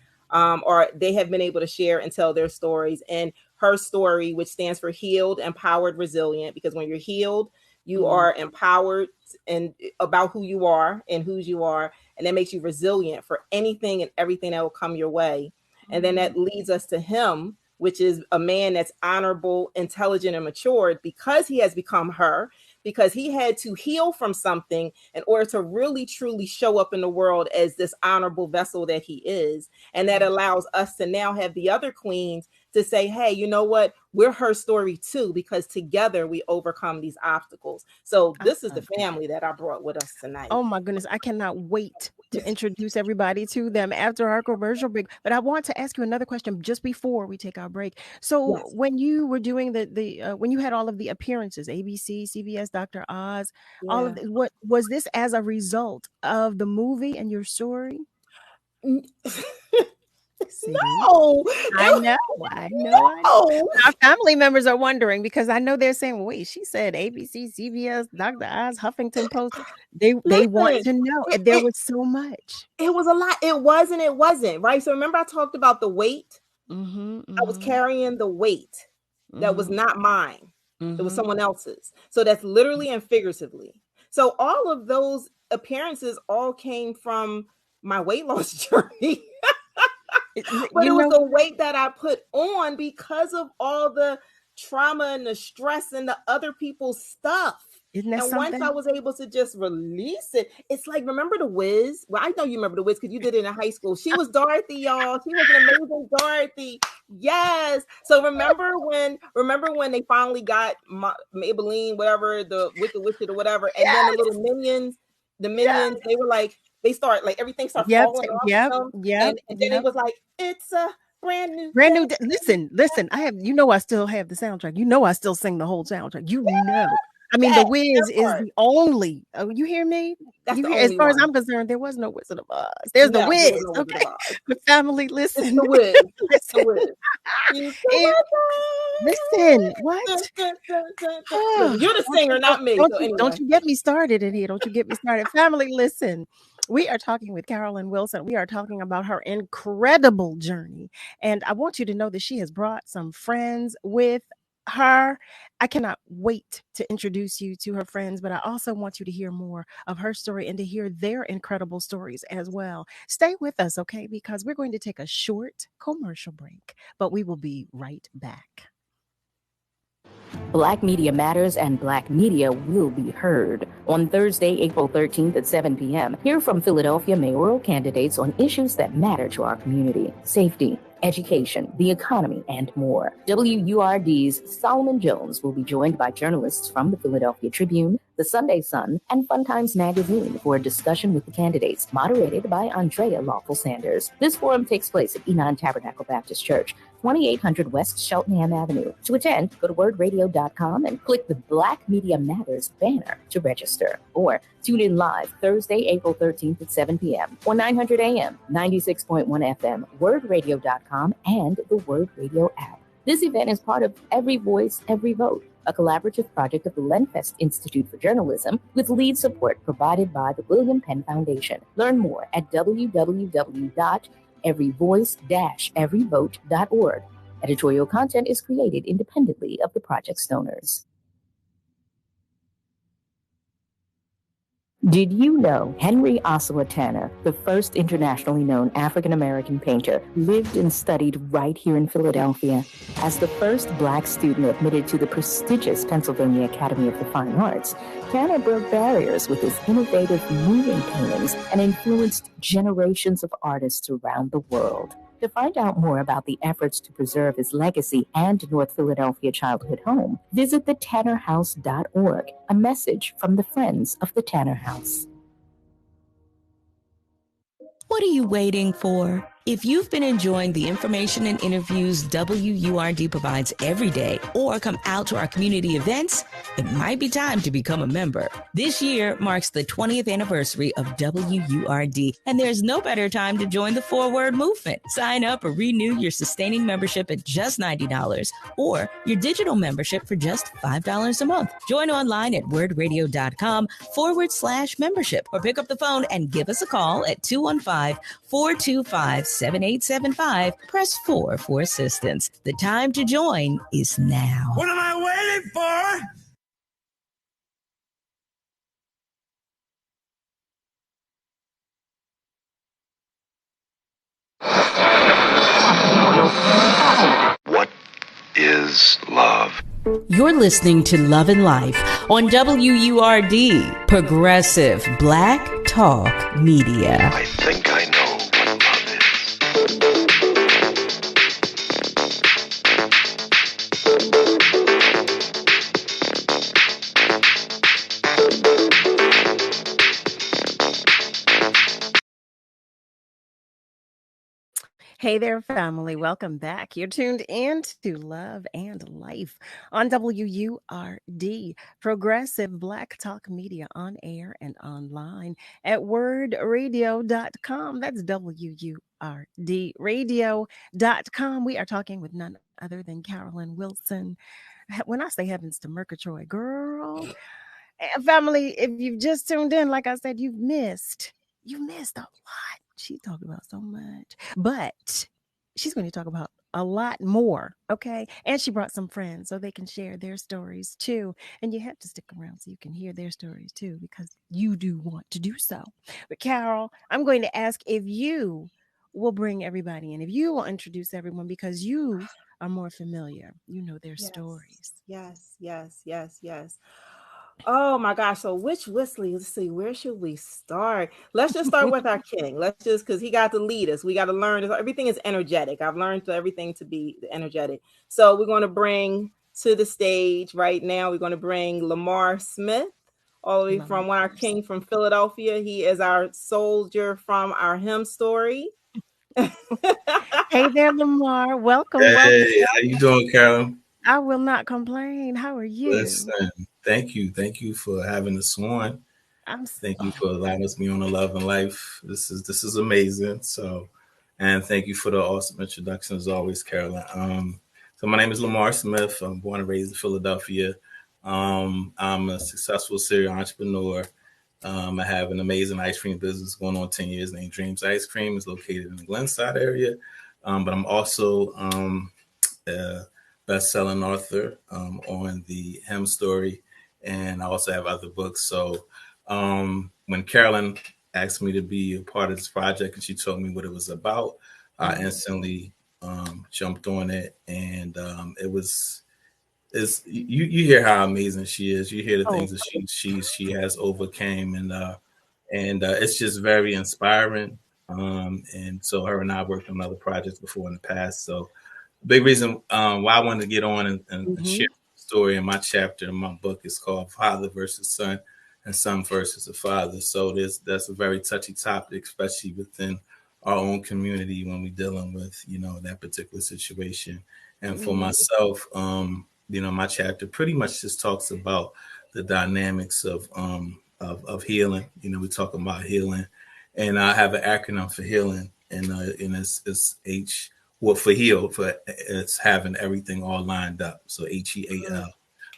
they have been able to share and tell their stories. And her story, which stands for healed, empowered, resilient, because when you're healed, you are empowered and about who you are and whose you are. And that makes you resilient for anything and everything that will come your way. And then that leads us to him, which is a man that's honorable, intelligent, and matured, because he has become her, because he had to heal from something in order to really, truly show up in the world as this honorable vessel that he is. And that allows us to now have the other queens to say, hey, you know what? We're her story too, because together we overcome these obstacles. So this is the family that I brought with us tonight. Oh my goodness. I cannot wait to introduce everybody to them after our commercial break. But I want to ask you another question just before we take our break. So when you were doing when you had all of the appearances, ABC, CBS, Dr. Oz, all of what was this as a result of the movie and your story? See? No, I know. Our family members are wondering, because I know they're saying, well, wait, she said ABC, CBS, Dr. Oz, Huffington Post. They want to know. And there was so much. It was a lot. It wasn't, right? So remember I talked about the weight? I was carrying the weight that was not mine. It was someone else's. So that's literally and figuratively. So all of those appearances all came from my weight loss journey. But You it was know, the weight that I put on because of all the trauma and the stress and the other people's stuff. isn't that And once something? I was able to just release it, it's like, remember the Wiz? Well, I know you remember the Wiz because you did it in high school. She was Dorothy, y'all. She was an amazing Dorothy. Yes. So remember when they finally got Maybelline, whatever, the Wicked Witch or whatever, and then the little minions, they were like, they start like everything started Yep, falling off yep, them. yep, And then it yep. was like, it's a brand new Brand new. day. Listen. I have. You know, I still have the soundtrack. You know, I still sing the whole soundtrack. You know. I mean, the Yes, Wiz that is part. the only. Oh, you hear me? That's You the hear? As only far as one. I'm concerned, there was no Wizard of Oz. There's the No, there Wiz. was no Wizard Okay, of Oz. but family, It's listen. the Wiz. It's the Listen. Wiz. You And listen. What? Oh, Listen, you're the singer, not me. So don't anyway. you get me started in here. Don't you get me started. Family, listen. We are talking with CAROLYN WILSON. We are talking about her incredible journey. And I want you to know that she has brought some friends with her. I cannot wait to introduce you to her friends, but I also want you to hear more of her story and to hear their incredible stories as well. Stay with us, okay? Because we're going to take a short commercial break, but we will be right back. Black Media Matters and Black Media will be heard. On Thursday, April 13th at 7 p.m., hear from Philadelphia mayoral candidates on issues that matter to our community: safety, education, the economy, and more. WURD's Solomon Jones will be joined by journalists from the Philadelphia Tribune, the Sunday Sun, and Fun Times Magazine for a discussion with the candidates, moderated by Andrea Lawful Sanders. This forum takes place at Enon Tabernacle Baptist Church, 2800 West Cheltenham Avenue. To attend, go to wordradio.com and click the Black Media Matters banner to register. Or tune in live Thursday, April 13th at 7 p.m. on 900 AM, 96.1 FM, wordradio.com, and the Word Radio app. This event is part of Every Voice, Every Vote, a collaborative project of the Lenfest Institute for Journalism, with lead support provided by the William Penn Foundation. Learn more at www.everyvoice-everyvote.org. Editorial content is created independently of the project's donors. Did you know Henry Ossawa Tanner, the first internationally known African-American painter, lived and studied right here in Philadelphia? As the first Black student admitted to the prestigious Pennsylvania Academy of the Fine Arts, Tanner broke barriers with his innovative moving paintings and influenced generations of artists around the world. To find out more about the efforts to preserve his legacy and North Philadelphia childhood home, visit thetannerhouse.org. A message from the Friends of the Tanner House. What are you waiting for? If you've been enjoying the information and interviews WURD provides every day, or come out to our community events, it might be time to become a member. This year marks the 20th anniversary of WURD, and there's no better time to join the forward movement. Sign up or renew your sustaining membership at just $90, or your digital membership for just $5 a month. Join online at wordradio.com/membership, or pick up the phone and give us a call at 215-425-7875. Press 4 for assistance. The time to join is now. What am I waiting for? What is love? You're listening to Love and Life on WURD, Progressive Black Talk Media. I think I know what love is. Hey there, family. Welcome back. You're tuned in to Love and Life on WURD, Progressive Black Talk Media, on air and online at wordradio.com. That's WURD radio.com. We are talking with none other than CAROLYN WILSON. When I say heavens to Murgatroyd, girl, family, if you've just tuned in, like I said, you've missed a lot. She talked about so much, but she's going to talk about a lot more. Okay. And she brought some friends so they can share their stories too. And you have to stick around so you can hear their stories too, because you do want to do so. But Carol, I'm going to ask if you will bring everybody in, if you will introduce everyone, because you are more familiar. You know their stories. Yes. Oh my gosh. So which Wesley, let's see, where should we start? Let's just start with our king. Let's just, because he got to lead us. We got to learn. Everything is energetic. I've learned everything to be energetic. So we're going to bring to the stage right now, we're going to bring Lamar Smith, all the way from our king from Philadelphia. He is our soldier from our H.I.M story. Hey there, Lamar. Welcome. Hey, how you doing, Carolyn? I will not complain. How are you? Listen, thank you for having us on. Thank you for allowing us to be on the Love and Life. This is amazing. So, and thank you for the awesome introduction as always, Carolyn. So my name is Lamar Smith. I'm born and raised in Philadelphia. I'm a successful serial entrepreneur. I have an amazing ice cream business going on 10 years named Dreams Ice Cream. It's located in the Glenside area. But I'm also a best-selling author on the H.E.M story, and I also have other books. So when Carolyn asked me to be a part of this project and she told me what it was about, I instantly jumped on it, and it's you hear how amazing she is. You hear the things that she has overcame, and it's just very inspiring. And so her and I worked on other projects before in the past. So big reason why I wanted to get on and share the story in my chapter in my book is called Father versus Son and Son versus the Father. So that's a very touchy topic, especially within our own community when we're dealing with, that particular situation. And for myself, my chapter pretty much just talks about the dynamics of healing. We're talking about healing, and I have an acronym for healing, and it's H. Well, for heal, it's having everything all lined up. So H.E.R.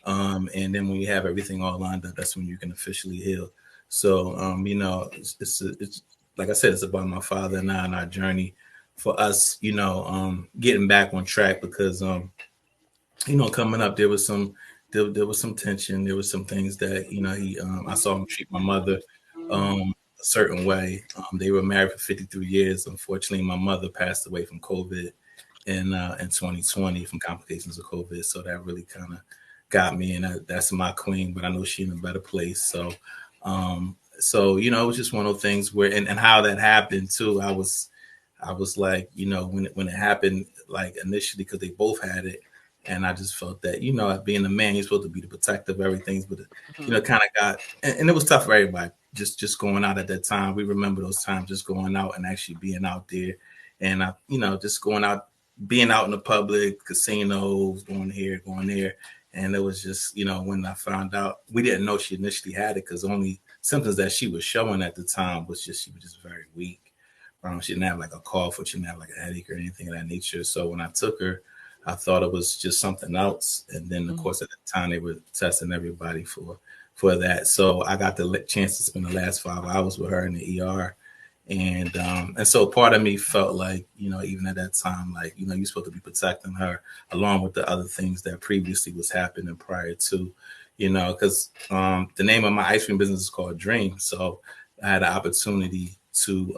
And then when you have everything all lined up, that's when you can officially heal. So, it's like I said, it's about my father and I and our journey for us, getting back on track because, coming up, there was some tension. There was some things that, I saw him treat my mother a certain way. They were married for 53 years. Unfortunately, my mother passed away from COVID in 2020 from complications of COVID. So that really kind of got me, and that's my queen, but I know she's in a better place. So, it was just one of those things where, and how that happened too. I was like, when it happened, like initially, because they both had it. And I just felt that, being a man, you're supposed to be the protector of everything, but kind of got, and it was tough for everybody. Just going out at that time. We remember those times, just going out and actually being out there, and just going out, being out in the public, casinos, going here, going there, and it was just, when I found out, we didn't know she initially had it because only symptoms that she was showing at the time was just she was just very weak. She didn't have like a cough, or she didn't have like a headache or anything of that nature. So when I took her, I thought it was just something else. And then, of course, at the time, they were testing everybody for that. So I got the chance to spend the last 5 hours with her in the ER. And so part of me felt like, even at that time, like, you're supposed to be protecting her along with the other things that previously was happening prior to, because the name of my ice cream business is called Dream. So I had an opportunity to,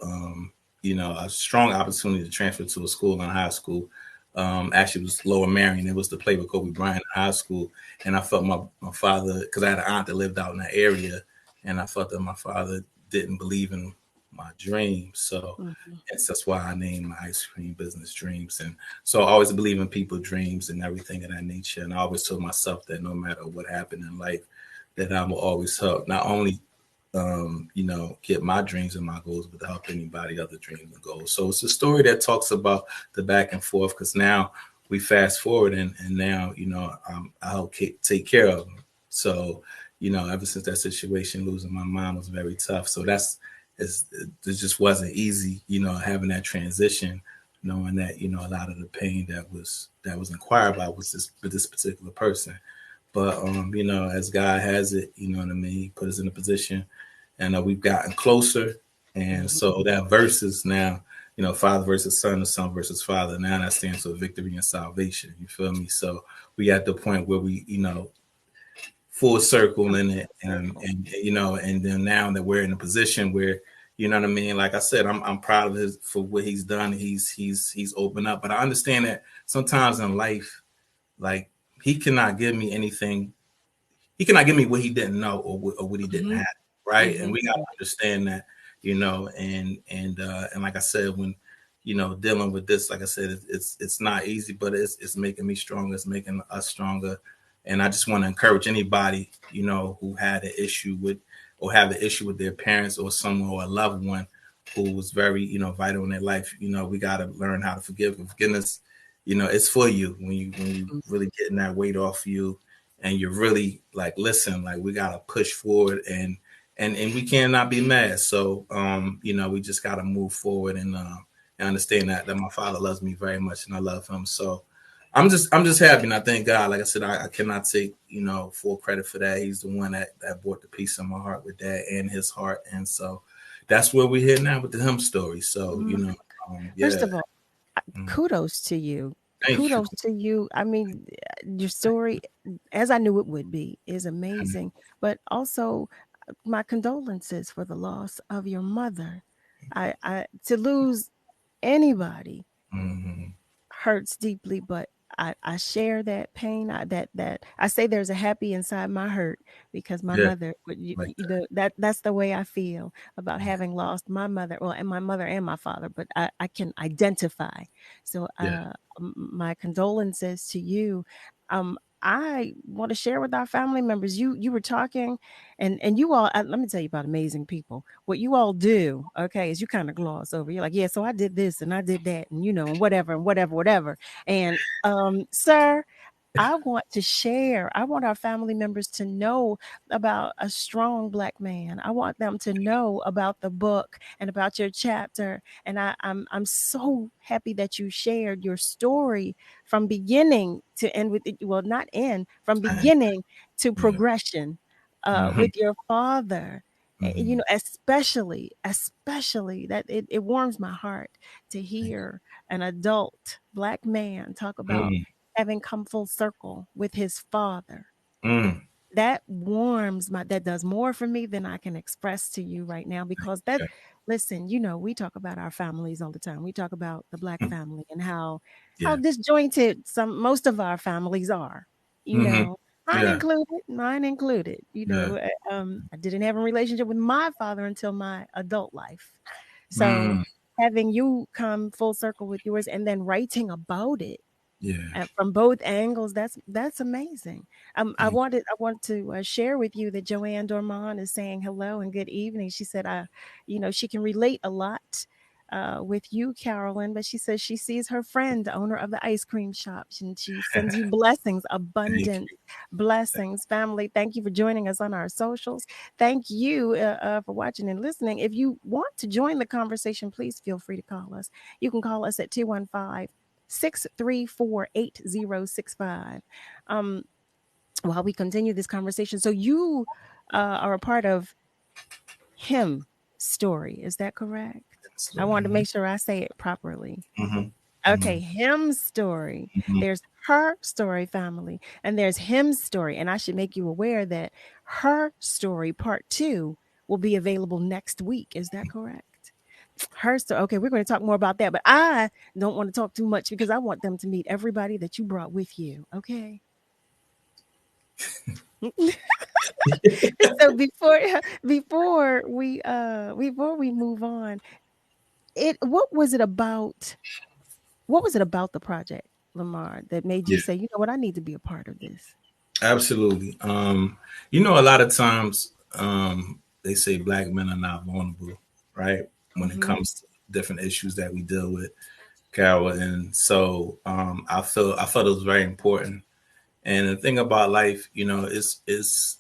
a strong opportunity to transfer to a school in high school. Actually, it was Lower Marion. It was to play with Kobe Bryant in high school. And I felt my father, because I had an aunt that lived out in that area, and I felt that my father didn't believe in my dreams. So that's why I named my ice cream business Dreams. And so I always believe in people's dreams and everything of that nature. And I always told myself that no matter what happened in life, that I will always help, not only get my dreams and my goals, but to help anybody other dreams and goals. So it's a story that talks about the back and forth, because now we fast forward and now, I help take care of them. So, ever since that situation, losing my mom was very tough. So it just wasn't easy, having that transition, knowing that, a lot of the pain that was inquired about was this particular person. But, as God has it, you know what I mean? He put us in a position, and we've gotten closer. And so that versus now, father versus son, or son versus father. Now that stands for victory and salvation. You feel me? So we at the point where we, full circle in it, and and then now that we're in a position where, you know what I mean. Like I said, I'm proud of his for what he's done. He's opened up, but I understand that sometimes in life, like he cannot give me anything. He cannot give me what he didn't know, or what he didn't have, right? And we got to understand that, and like I said, when dealing with this, like I said, it's not easy, but it's making me stronger. It's making us stronger. And I just want to encourage anybody, who had an issue with, or have an issue with their parents or someone or a loved one who was very, vital in their life. We got to learn how to forgive. And forgiveness, it's for you when you really getting that weight off you, and you're really like, listen, like we got to push forward, and we cannot be mad. So, we just got to move forward, and understand that my father loves me very much, and I love him. So I'm just happy, and I thank God. Like I said, I cannot take full credit for that. He's the one that brought the peace in my heart with that, and his heart, and so that's where we're here now with the him story. So First of all, kudos to you. Kudos to you. I mean, your story, as I knew it would be, is amazing. But also, my condolences for the loss of your mother. I to lose anybody hurts deeply, but I share that pain. That I say there's a happy inside my hurt, because my mother would that's the way I feel about having lost my mother, well, and my mother and my father, but I can identify. So my condolences to you. I want to share with our family members. You were talking, and you all. Let me tell you about amazing people. What you all do, okay, is you kind of gloss over. You're like, yeah, so I did this and I did that, and and whatever. And sir, I want to share. I want our family members to know about a strong Black man. I want them to know about the book and about your chapter. And I'm so happy that you shared your story from beginning to end with it. Well, not end, from beginning to progression with your father. Especially that it warms my heart to hear an adult Black man talk about having come full circle with his father. That that does more for me than I can express to you right now, because listen, we talk about our families all the time. We talk about the Black family and how disjointed most of our families are, mine included. I didn't have a relationship with my father until my adult life. So having you come full circle with yours and then writing about it from both angles, that's amazing. I want to share with you that Joanne Dormont is saying hello and good evening. She said, she can relate a lot with you, Carolyn, but she says she sees her friend, the owner of the ice cream shop, and she sends you blessings, abundant blessings. Family, thank you for joining us on our socials. Thank you for watching and listening. If you want to join the conversation, please feel free to call us. You can call us at 215-634-8065. While we continue this conversation, so you are a part of H.I.M story, is that correct? I wanted to make sure I say it properly. Okay, H.I.M story. There's H.E.R story, family, and there's H.I.M story. And I should make you aware that H.E.R story part 2 will be available next week. Is that correct? H.E.R story. Okay, we're going to talk more about that, but I don't want to talk too much because I want them to meet everybody that you brought with you. Okay. So before we move on, what was it about the project, Lamar, that made you say, you know what, I need to be a part of this? Absolutely. A lot of times they say Black men are not vulnerable, right? When it comes to different issues that we deal with, Carol. And so I felt it was very important. And the thing about life, it's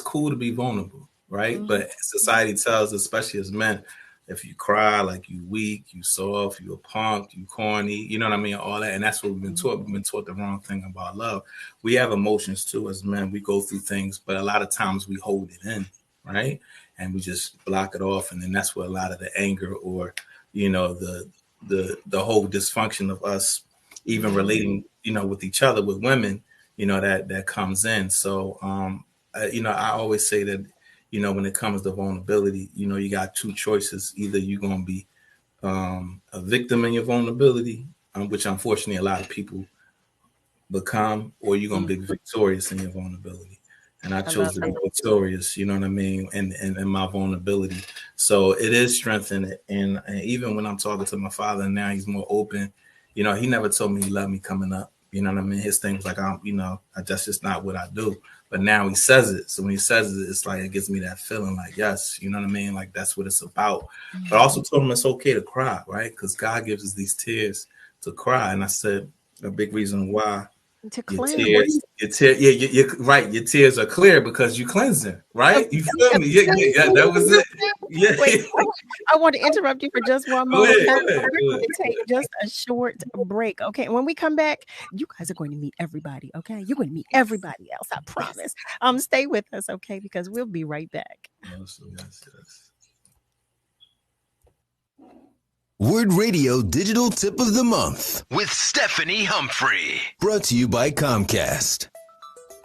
cool to be vulnerable, right? But society tells, especially as men, if you cry, like you weak, you soft, you a punk, you corny, you know what I mean? All that. And that's what we've been taught. We've been taught the wrong thing about love. We have emotions too as men. We go through things, but a lot of times we hold it in, right? And we just block it off. And then that's where a lot of the anger or, the the whole dysfunction of us even relating, with each other, with women, that comes in. So, I always say that, when it comes to vulnerability, you got two choices. Either you're going to be a victim in your vulnerability, which unfortunately a lot of people become, or you're going to be victorious in your vulnerability. And I chose to be victorious, you know what I mean, and my vulnerability. So it is strengthened. And even when I'm talking to my father, and now he's more open, he never told me he loved me coming up. You know what I mean? His thing was like, that's just not what I do. But now he says it. So when he says it, it's like, it gives me that feeling like, yes, you know what I mean? Like, that's what it's about. But I also told him it's okay to cry, right? Because God gives us these tears to cry. And I said, a big reason why to your cleanse. tears, you're right. Your tears are clear because you cleansing, right? You feel me? Yeah, that was it. Yeah. Wait, I want to interrupt you for just one moment. We're going to take just a short break. Okay. When we come back, you guys are going to meet everybody. Okay. You're going to meet everybody else. I promise. Stay with us. Okay. Because we'll be right back. Yes. WURD Radio Digital Tip of the Month with Stephanie Humphrey. Brought to you by Comcast.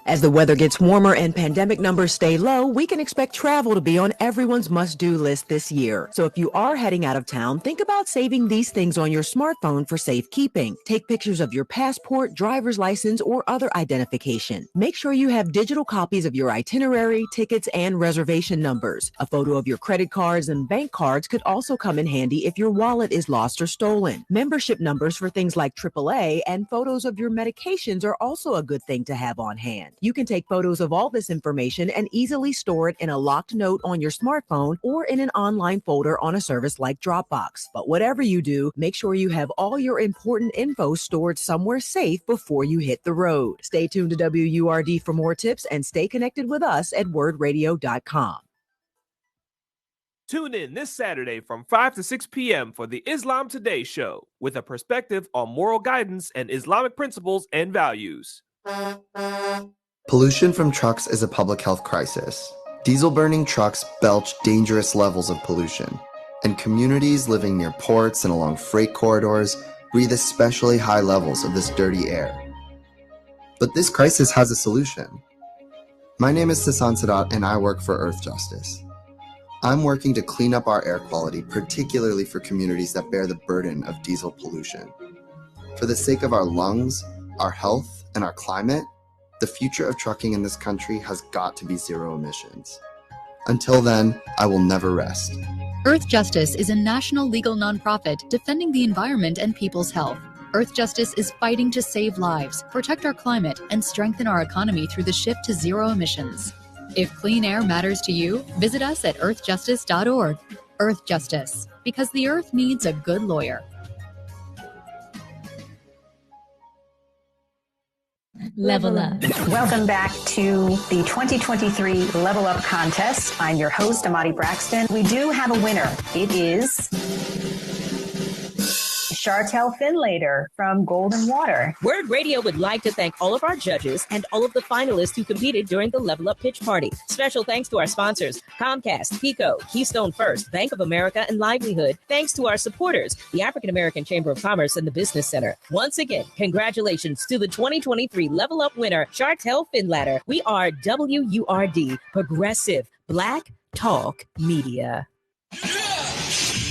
As the weather gets warmer and pandemic numbers stay low, we can expect travel to be on everyone's must-do list this year. So if you are heading out of town, think about saving these things on your smartphone for safekeeping. Take pictures of your passport, driver's license, or other identification. Make sure you have digital copies of your itinerary, tickets, and reservation numbers. A photo of your credit cards and bank cards could also come in handy if your wallet is lost or stolen. Membership numbers for things like AAA and photos of your medications are also a good thing to have on hand. You can take photos of all this information and easily store it in a locked note on your smartphone or in an online folder on a service like Dropbox. But whatever you do, make sure you have all your important info stored somewhere safe before you hit the road. Stay tuned to WURD for more tips and stay connected with us at wordradio.com. Tune in this Saturday from 5 to 6 p.m. for the Islam Today show with a perspective on moral guidance and Islamic principles and values. Pollution from trucks is a public health crisis. Diesel-burning trucks belch dangerous levels of pollution, and communities living near ports and along freight corridors breathe especially high levels of this dirty air. But this crisis has a solution. My name is Sasan Sadat, and I work for Earth Justice. I'm working to clean up our air quality, particularly for communities that bear the burden of diesel pollution. For the sake of our lungs, our health, and our climate, the future of trucking in this country has got to be zero emissions. Until then, I will never rest. Earth Justice is a national legal nonprofit defending the environment and people's health. Earth Justice is fighting to save lives, protect our climate, and strengthen our economy through the shift to zero emissions. If clean air matters to you, visit us at earthjustice.org. Earth Justice, because the earth needs a good lawyer. Level Up. Welcome back to the 2023 Level Up contest. I'm your host, Amadi Braxton. We do have a winner. It is Chartel Finlater from Golden Water. WURD Radio would like to thank all of our judges and all of the finalists who competed during the Level Up Pitch Party. Special thanks to our sponsors, Comcast, Pico, Keystone First, Bank of America, and Livelihood. Thanks to our supporters, the African American Chamber of Commerce and the Business Center. Once again, congratulations to the 2023 Level Up winner, Chartel Finlater. We are WURD, Progressive Black Talk Media.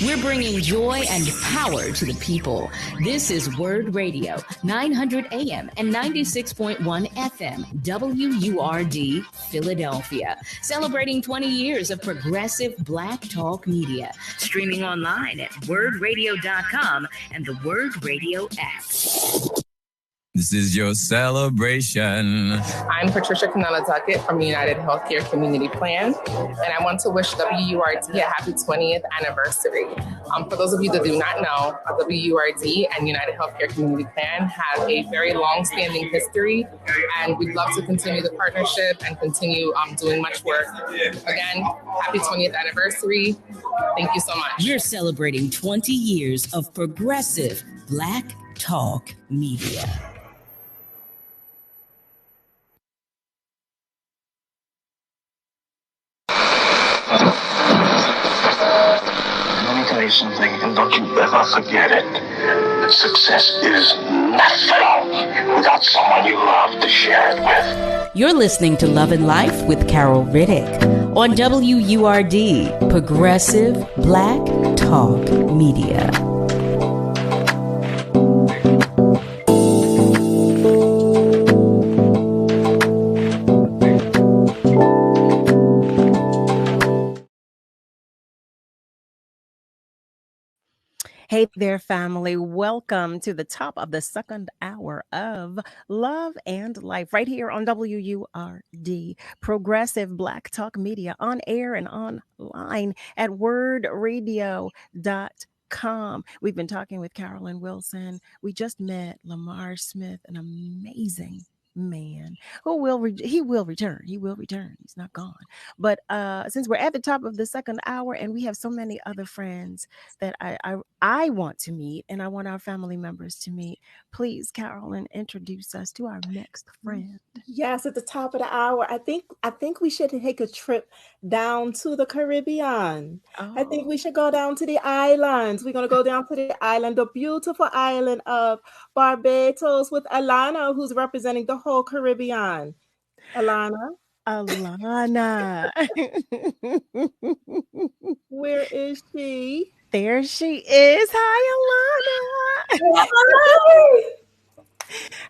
We're bringing joy and power to the people. This is WURD Radio, 900 AM and 96.1 FM, WURD, Philadelphia. Celebrating 20 years of progressive Black talk media. Streaming online at wordradio.com and the WURD Radio app. This is your celebration. I'm Patricia Canella Duckett from United Healthcare Community Plan, and I want to wish WURD a happy 20th anniversary. For those of you that do not know, WURD and United Healthcare Community Plan have a very long-standing history, and we'd love to continue the partnership and continue doing much work. Again, happy 20th anniversary. Thank you so much. We're celebrating 20 years of progressive Black talk media. tell you something, and don't you ever forget it. That success is nothing without someone you love to share it with. You're listening to Love and Life with Carol Riddick on WURD, Progressive Black Talk Media. Hey there, family. Welcome to the top of the second hour of Love and Life right here on WURD, Progressive Black Talk Media, on air and online at wordradio.com. We've been talking with CAROLYN Wilson. We just met Lamar Smith, an amazing man who will return. He will return. He's not gone. But since we're at the top of the second hour and we have so many other friends that I want to meet and I want our family members to meet, please, CAROLYN, introduce us to our next friend. Yes, at the top of the hour, I think we should take a trip down to the Caribbean. I think we should go down to the islands. We're going to go down to the island, the beautiful island of Barbados, with Alana, who's representing the whole Caribbean. Alana. Where is she? There she is. Hi, Alana. Hi.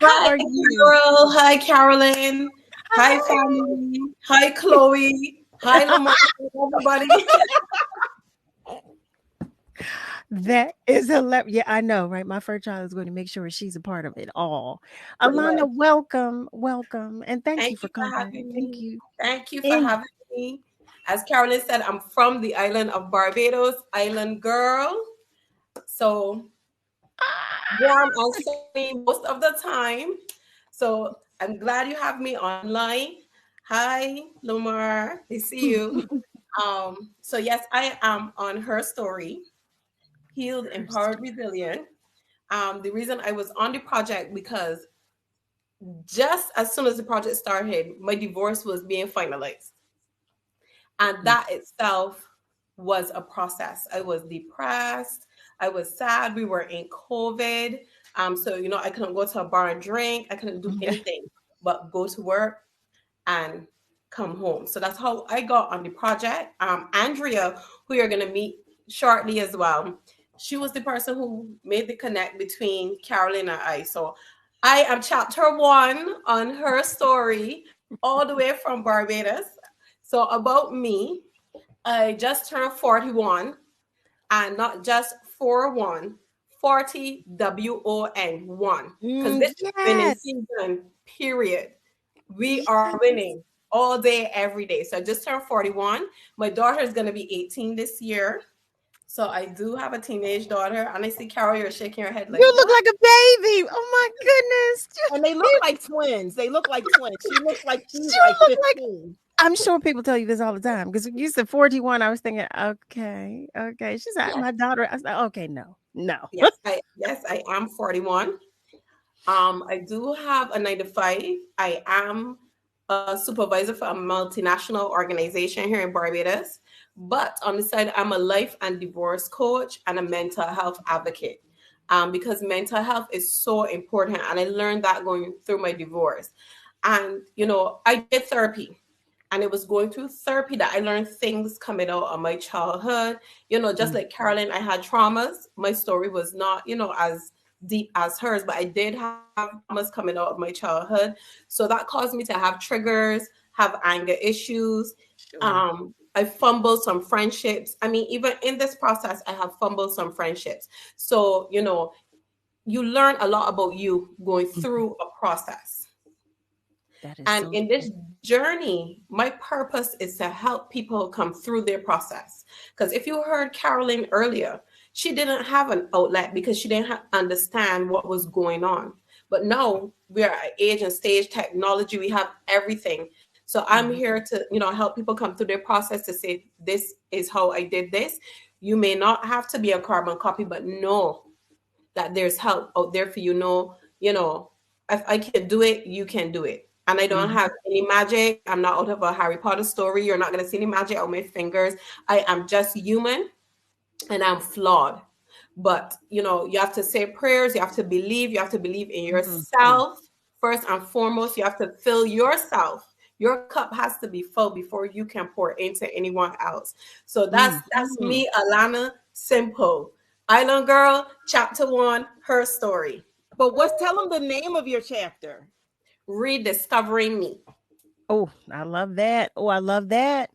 How Hi, are you? Carol. Hi, Carolyn. Hi, family. Hi, Chloe. Hi, Lamar. Everybody. That is hilarious. Yeah, I know, right? My first child is going to make sure she's a part of it all. Alana, welcome, and thank you for coming. Thank you for having me. As Carolyn said, I'm from the island of Barbados, island girl. So warm and sunny most of the time. So I'm glad you have me online. Hi, Lamar. I see you. So yes, I am on Her Story, Healed, Empowered, Resilient. The reason I was on the project because just as soon as the project started, my divorce was being finalized. And that itself was a process. I was depressed. I was sad. We were in COVID. So, I couldn't go to a bar and drink. I couldn't do anything but go to work and come home. So that's how I got on the project. Andrea, who you're going to meet shortly as well, she was the person who made the connect between CAROLYN and I. So I am chapter 1 on Her Story, all the way from Barbados. So about me, I just turned 41, and not just 41, 40 WON1, because this is winning season, period. We are winning all day, every day. So I just turned 41. My daughter is going to be 18 this year. So I do have a teenage daughter. And I see Carol, you're shaking your head like, you look like a baby. Oh my goodness. And they look like twins. She looks like she's like 15. I'm sure people tell you this all the time because you said 41. I was thinking, okay. She's like, my daughter. I was like, okay, no. Yes, I am 41. I do have a 9-to-5. I am a supervisor for a multinational organization here in Barbados. But on the side, I'm a life and divorce coach and a mental health advocate. Because mental health is so important. And I learned that going through my divorce. And, I did therapy. And it was going through therapy that I learned things coming out of my childhood. Just like CAROLYN, I had traumas. My story was not, as deep as hers, but I did have traumas coming out of my childhood. So that caused me to have triggers, have anger issues. Sure. I fumbled some friendships. I mean, even in this process, I have fumbled some friendships. So, you learn a lot about you going through a process. And in this journey, my purpose is to help people come through their process. Because if you heard CAROLYN earlier, she didn't have an outlet because she didn't understand what was going on. But now we are at age and stage technology. We have everything. So I'm here to, help people come through their process to say, this is how I did this. You may not have to be a carbon copy, but know that there's help out there for you. If I can do it, you can do it. And I don't have any magic. I'm not out of a Harry Potter story. You're not going to see any magic on my fingers. I am just human. and I'm flawed. But you know, you have to say prayers, you have to believe in yourself first and foremost. You have to fill yourself. Your cup has to be full before you can pour into anyone else. So that's me, Alana. Simple. Island Girl, chapter 1, her story. But tell them the name of your chapter. Rediscovering Me. Oh, I love that. Oh, I love that.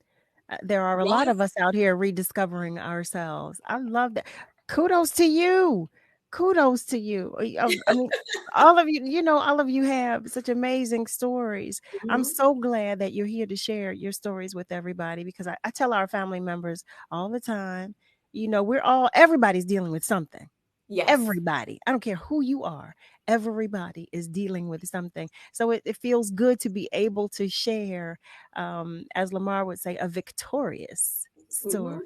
There are a lot Yes. of us out here rediscovering ourselves. I love that. Kudos to you. Kudos to you. I mean, all of you, all of you have such amazing stories. I'm Mhm. so glad that you're here to share your stories with everybody, because I tell our family members all the time, everybody's dealing with something. Yes. Everybody. I don't care who you are. Everybody is dealing with something. So it feels good to be able to share, as Lamar would say, a victorious story. Mhm.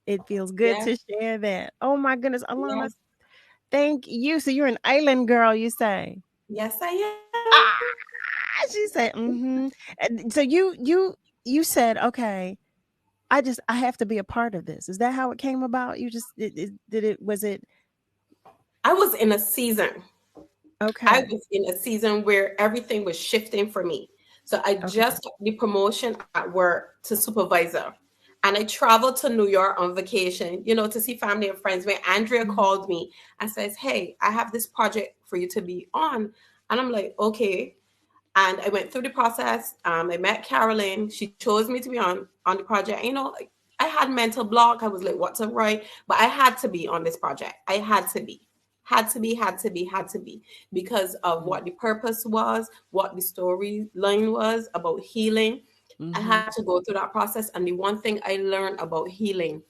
It feels good Yes. to share that. Oh my goodness, Alana, Yes. thank you. So you're an island girl, you say? Yes, I am. She said, And so you said, okay, I have to be a part of this. Is that how it came about? You just was it? I was in a season. Okay. I was in a season where everything was shifting for me. So I just got the promotion at work to supervisor. And I traveled to New York on vacation, to see family and friends. When Andrea called me and says, "Hey, I have this project for you to be on." And I'm like, okay. And I went through the process. I met Carolyn. She chose me to be on the project. I had mental block. I was like, what to write? But I had to be on this project. I had to be. Had to be because of what the purpose was, what the storyline was about healing. I had to go through that process. And the one thing I learned about healing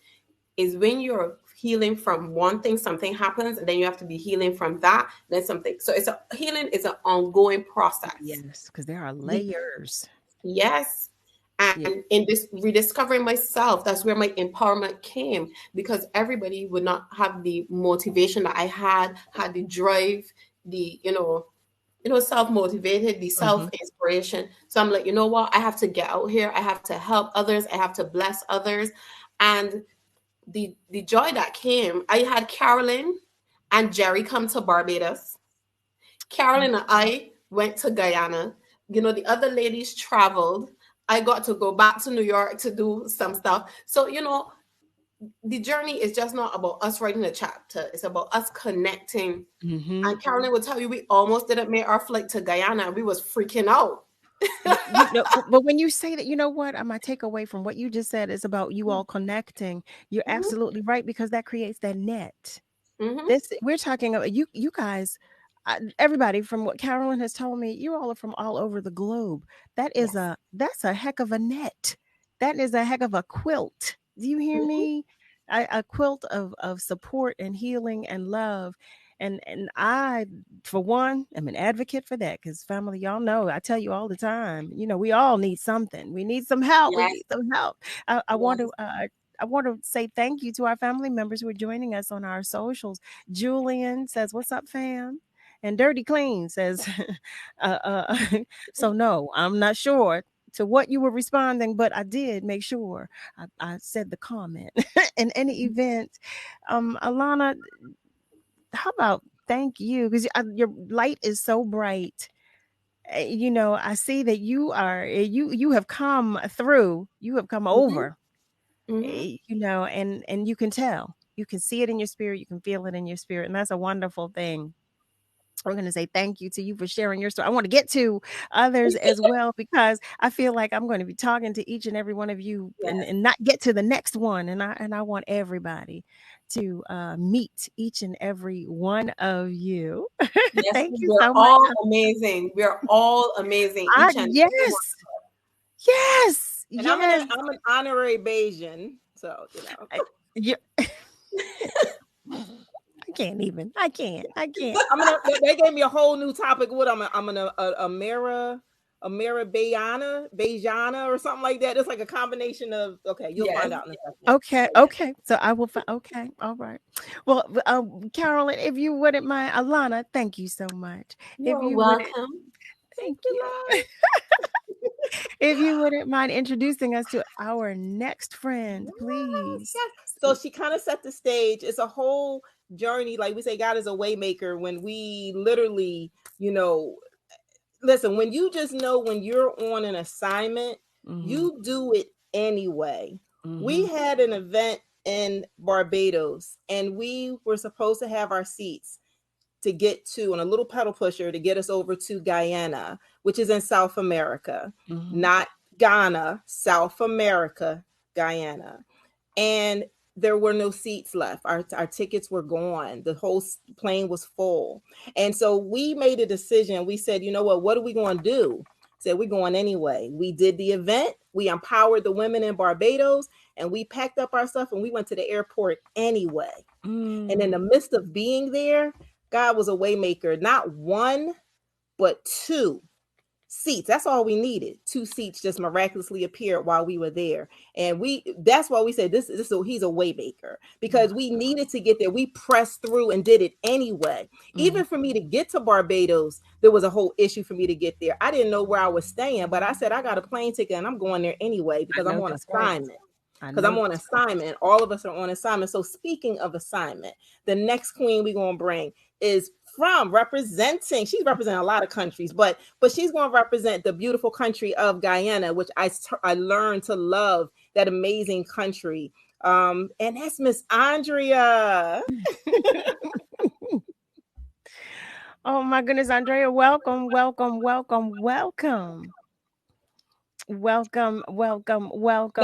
is when you're healing from one thing, something happens, and then you have to be healing from that, then something. So healing is an ongoing process. Yes, because there are layers. Yes. And in this rediscovering myself, that's where my empowerment came, because everybody would not have the motivation that I had the drive, the, self-motivated, the self-inspiration. So I'm like, you know what? I have to get out here. I have to help others. I have to bless others. And the joy that came, I had Carolyn and Jerry come to Barbados. Carolyn and I went to Guyana. The other ladies traveled. I got to go back to New York to do some stuff. So, the journey is just not about us writing a chapter. It's about us connecting. And Carolyn will tell you, we almost didn't make our flight to Guyana, and we was freaking out. But when you say that, you know what? My takeaway from what you just said is about you all connecting. You're absolutely right, because that creates that net. We're talking about you guys. Everybody, from what Carolyn has told me, you all are from all over the globe. That's a heck of a net. That is a heck of a quilt. Do you hear me? A quilt of support and healing and love. And I, for one, am an advocate for that, because family, y'all know, I tell you all the time, we all need something. We need some help. We need some help. I want to say thank you to our family members who are joining us on our socials. Julian says, "What's up, fam?" And Dirty Clean says, so no, I'm not sure to what you were responding, but I did make sure I said the comment. In any event, Alana, how about thank you? Because your light is so bright. I see that you have come through, you have come over, and you can tell, you can see it in your spirit, you can feel it in your spirit, and that's a wonderful thing. I'm going to say thank you to you for sharing your story. I want to get to others as well, because I feel like I'm going to be talking to each and every one of you and not get to the next one. And I want everybody to meet each and every one of you. Yes, Thank you we're so much. all amazing. We're all amazing. Each and Yes. every one. Yes. And yes. I'm an honorary Bayesian. So, Yeah. I can't. They gave me a whole new topic. What I'm a Mira Bayana or something like that. It's like a combination of. Okay, you'll find out in a second. Okay. So I will find. Okay. All right. Well, Carolyn, if you wouldn't mind, Alana, thank you so much. You're if you welcome. Thank you. If you wouldn't mind introducing us to our next friend, please. Yes. So she kind of set the stage. It's a whole journey. Like we say, God is a way maker when we literally, listen, when you just know when you're on an assignment, you do it anyway. We had an event in Barbados and we were supposed to have our seats to get to on a little pedal pusher to get us over to Guyana, which is in South America, not Ghana, South America, Guyana. And there were no seats left. Our tickets were gone. The whole plane was full. And so we made a decision. We said, you know what are we going to do? Said we're going anyway. We did the event. We empowered the women in Barbados and we packed up our stuff and we went to the airport anyway. And in the midst of being there, God was a way maker, not one, but two seats. That's all we needed. Two seats just miraculously appeared while we were there. And that's why we said he's a way maker, because we needed to get there. We pressed through and did it anyway. Even for me to get to Barbados, there was a whole issue for me to get there. I didn't know where I was staying, but I said, I got a plane ticket and I'm going there anyway because I'm on assignment. Because I'm on assignment. All of us are on assignment. So speaking of assignment, the next queen we're going to bring is she's representing a lot of countries, but she's going to represent the beautiful country of Guyana, which I learned to love, that amazing country. And that's Miss Andrea. Oh my goodness, Andrea, welcome. Welcome. No,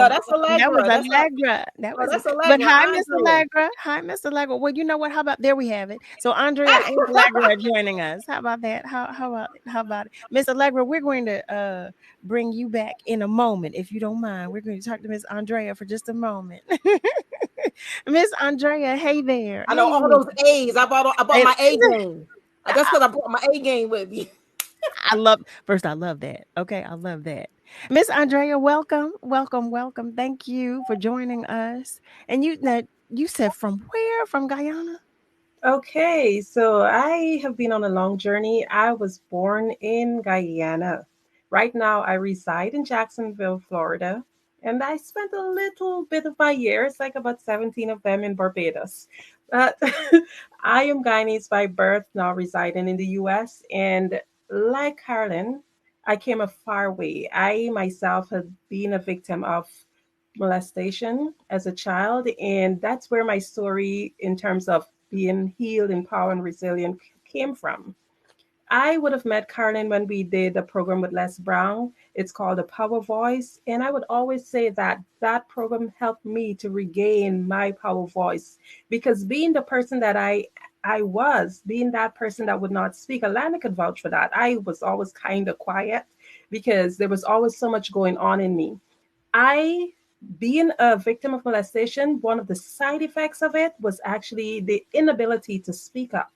that's Allegra. That was that's Allegra. That's Allegra. But hi, Miss Andrea. Allegra. Hi, Miss Allegra. Well, you know what? How about there we have it. So Andrea and Allegra are joining us. How about that? How about it? Miss Allegra, we're going to bring you back in a moment, if you don't mind. We're going to talk to Miss Andrea for just a moment. Miss Andrea, hey there. I know all those A's. I bought my A game. That's because I brought my A game with me. I love that. Okay, I love that. Miss Andrea, welcome. Thank you for joining us. And you said from where? From Guyana? Okay, so I have been on a long journey. I was born in Guyana. Right now, I reside in Jacksonville, Florida, and I spent a little bit of my years, like about 17 of them, in Barbados. But I am Guyanese by birth, now residing in the US. And like Carolyn, I came a far way. I myself have been a victim of molestation as a child, and that's where my story in terms of being healed, empowered, and resilient came from. I would have met Carolyn when we did a program with Les Brown. It's called The Power Voice. And I would always say that that program helped me to regain my power voice, because being the person that I was, being that person that would not speak, Alana could vouch for that. I was always kind of quiet because there was always so much going on in me. Being a victim of molestation, one of the side effects of it was actually the inability to speak up.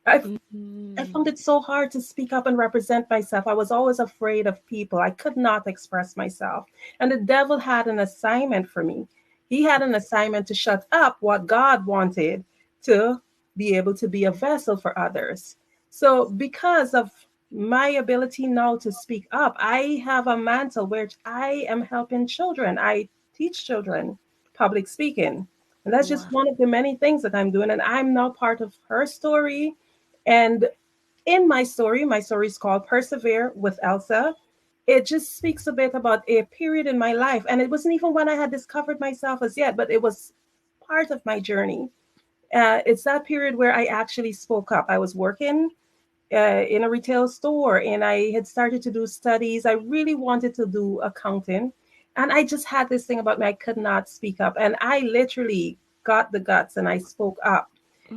I found it so hard to speak up and represent myself. I was always afraid of people. I could not express myself. And the devil had an assignment for me. He had an assignment to shut up what God wanted, to be able to be a vessel for others. So because of my ability now to speak up, I have a mantle where I am helping children. I teach children public speaking. And that's just one of the many things that I'm doing. And I'm now part of her story. And in my story is called Persevere with Elsa. It just speaks a bit about a period in my life. And it wasn't even when I had discovered myself as yet, but it was part of my journey. It's that period where I actually spoke up. I was working in a retail store and I had started to do studies. I really wanted to do accounting. And I just had this thing about me. I could not speak up. And I literally got the guts and I spoke up.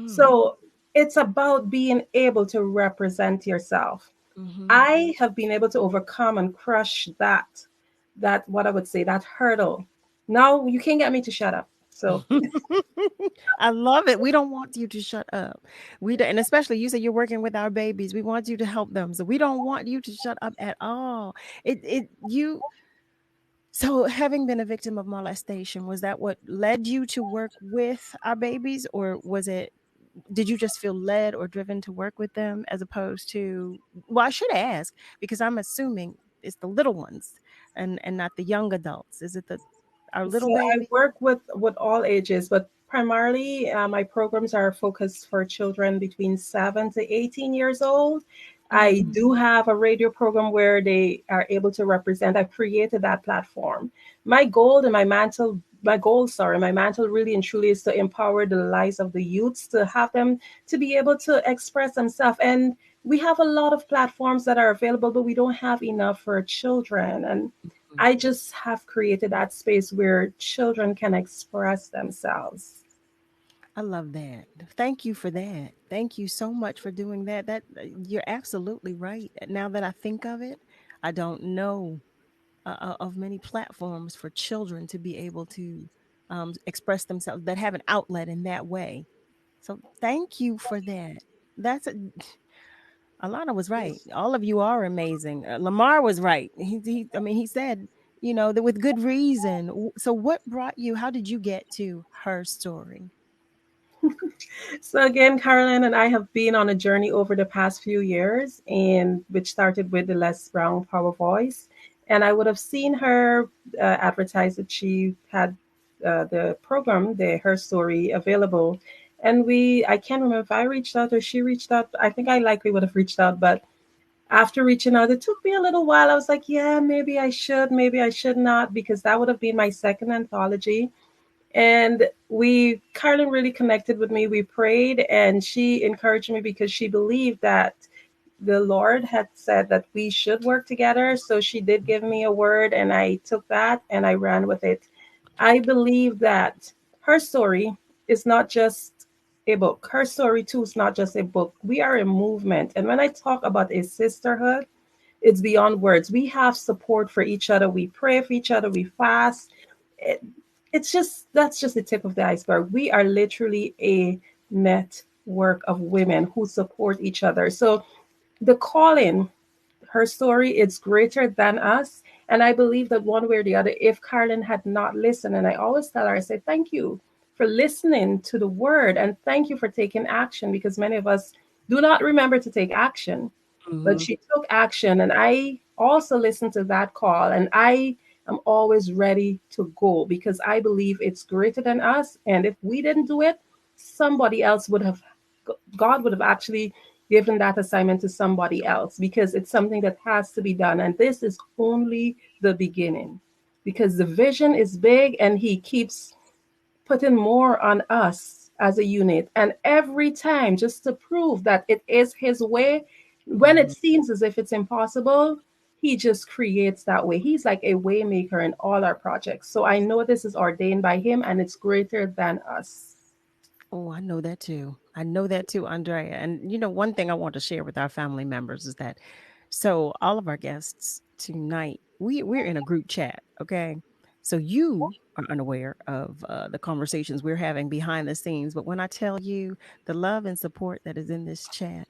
So it's about being able to represent yourself. I have been able to overcome and crush that what I would say, that hurdle. Now you can't get me to shut up. So I love it. We don't want you to shut up. And especially you say you're working with our babies. We want you to help them. So we don't want you to shut up at all. So having been a victim of molestation, was that what led you to work with our babies, or did you just feel led or driven to work with them as opposed to, well, I should ask, because I'm assuming it's the little ones. and not the young adults? Is it the our little So I baby? work with all ages, but primarily my programs are focused for children between 7 to 18 years old. I do have a radio program where they are able to represent. I've created that platform. My mantle really and truly is to empower the lives of the youths, to have them to be able to express themselves. And we have a lot of platforms that are available, but we don't have enough for children. And I just have created that space where children can express themselves. I love that. Thank you for that. Thank you so much for doing that. You're absolutely right. Now that I think of it, I don't know of many platforms for children to be able to express themselves that have an outlet in that way. So thank you for that. That's Alana was right. All of you are amazing. Lamar was right. I mean, he said, that with good reason. So, what brought you? How did you get to her story? So again, Caroline and I have been on a journey over the past few years, and which started with the Les Brown Power Voice. And I would have seen her advertise that she had the program, the Her Story, available. And I can't remember if I reached out or she reached out. I think I likely would have reached out, but after reaching out, it took me a little while. I was like, yeah, maybe I should not, because that would have been my second anthology. And Carolyn really connected with me. We prayed and she encouraged me because she believed that the Lord had said that we should work together. So she did give me a word and I took that and I ran with it. I believe that her story is not just a book. Her story too is not just a book. We are a movement. And when I talk about a sisterhood, it's beyond words. We have support for each other. We pray for each other. We fast. It, it's just that's just the tip of the iceberg. We are literally a network of women who support each other. So the calling, her story is greater than us. And I believe that one way or the other, if Carolyn had not listened, and I always tell her, I say, thank you for listening to the word and thank you for taking action, because many of us do not remember to take action. But she took action, and I also listened to that call, and I am always ready to go because I believe it's greater than us. And if we didn't do it, somebody else would have, God would have actually given that assignment to somebody else, because it's something that has to be done. And this is only the beginning, because the vision is big and He keeps putting more on us as a unit. And every time, just to prove that it is His way, when it seems as if it's impossible, He just creates that way. He's like a way maker in all our projects. So I know this is ordained by Him and it's greater than us. Oh, I know that too. I know that too, Andrea. And one thing I want to share with our family members is that all of our guests tonight, we're in a group chat, okay? So you are unaware of the conversations we're having behind the scenes, but when I tell you the love and support that is in this chat,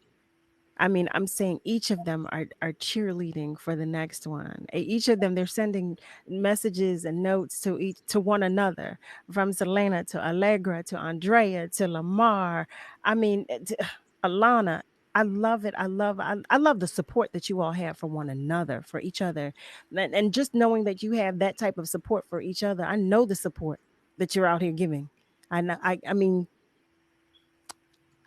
I mean, I'm saying each of them are cheerleading for the next one. Each of them, they're sending messages and notes to one another, from Selena to Allegra to Andrea to Lamar. I mean, to Alana. I love it. I love the support that you all have for one another, for each other, and just knowing that you have that type of support for each other. I know the support that you're out here giving. I know. I mean,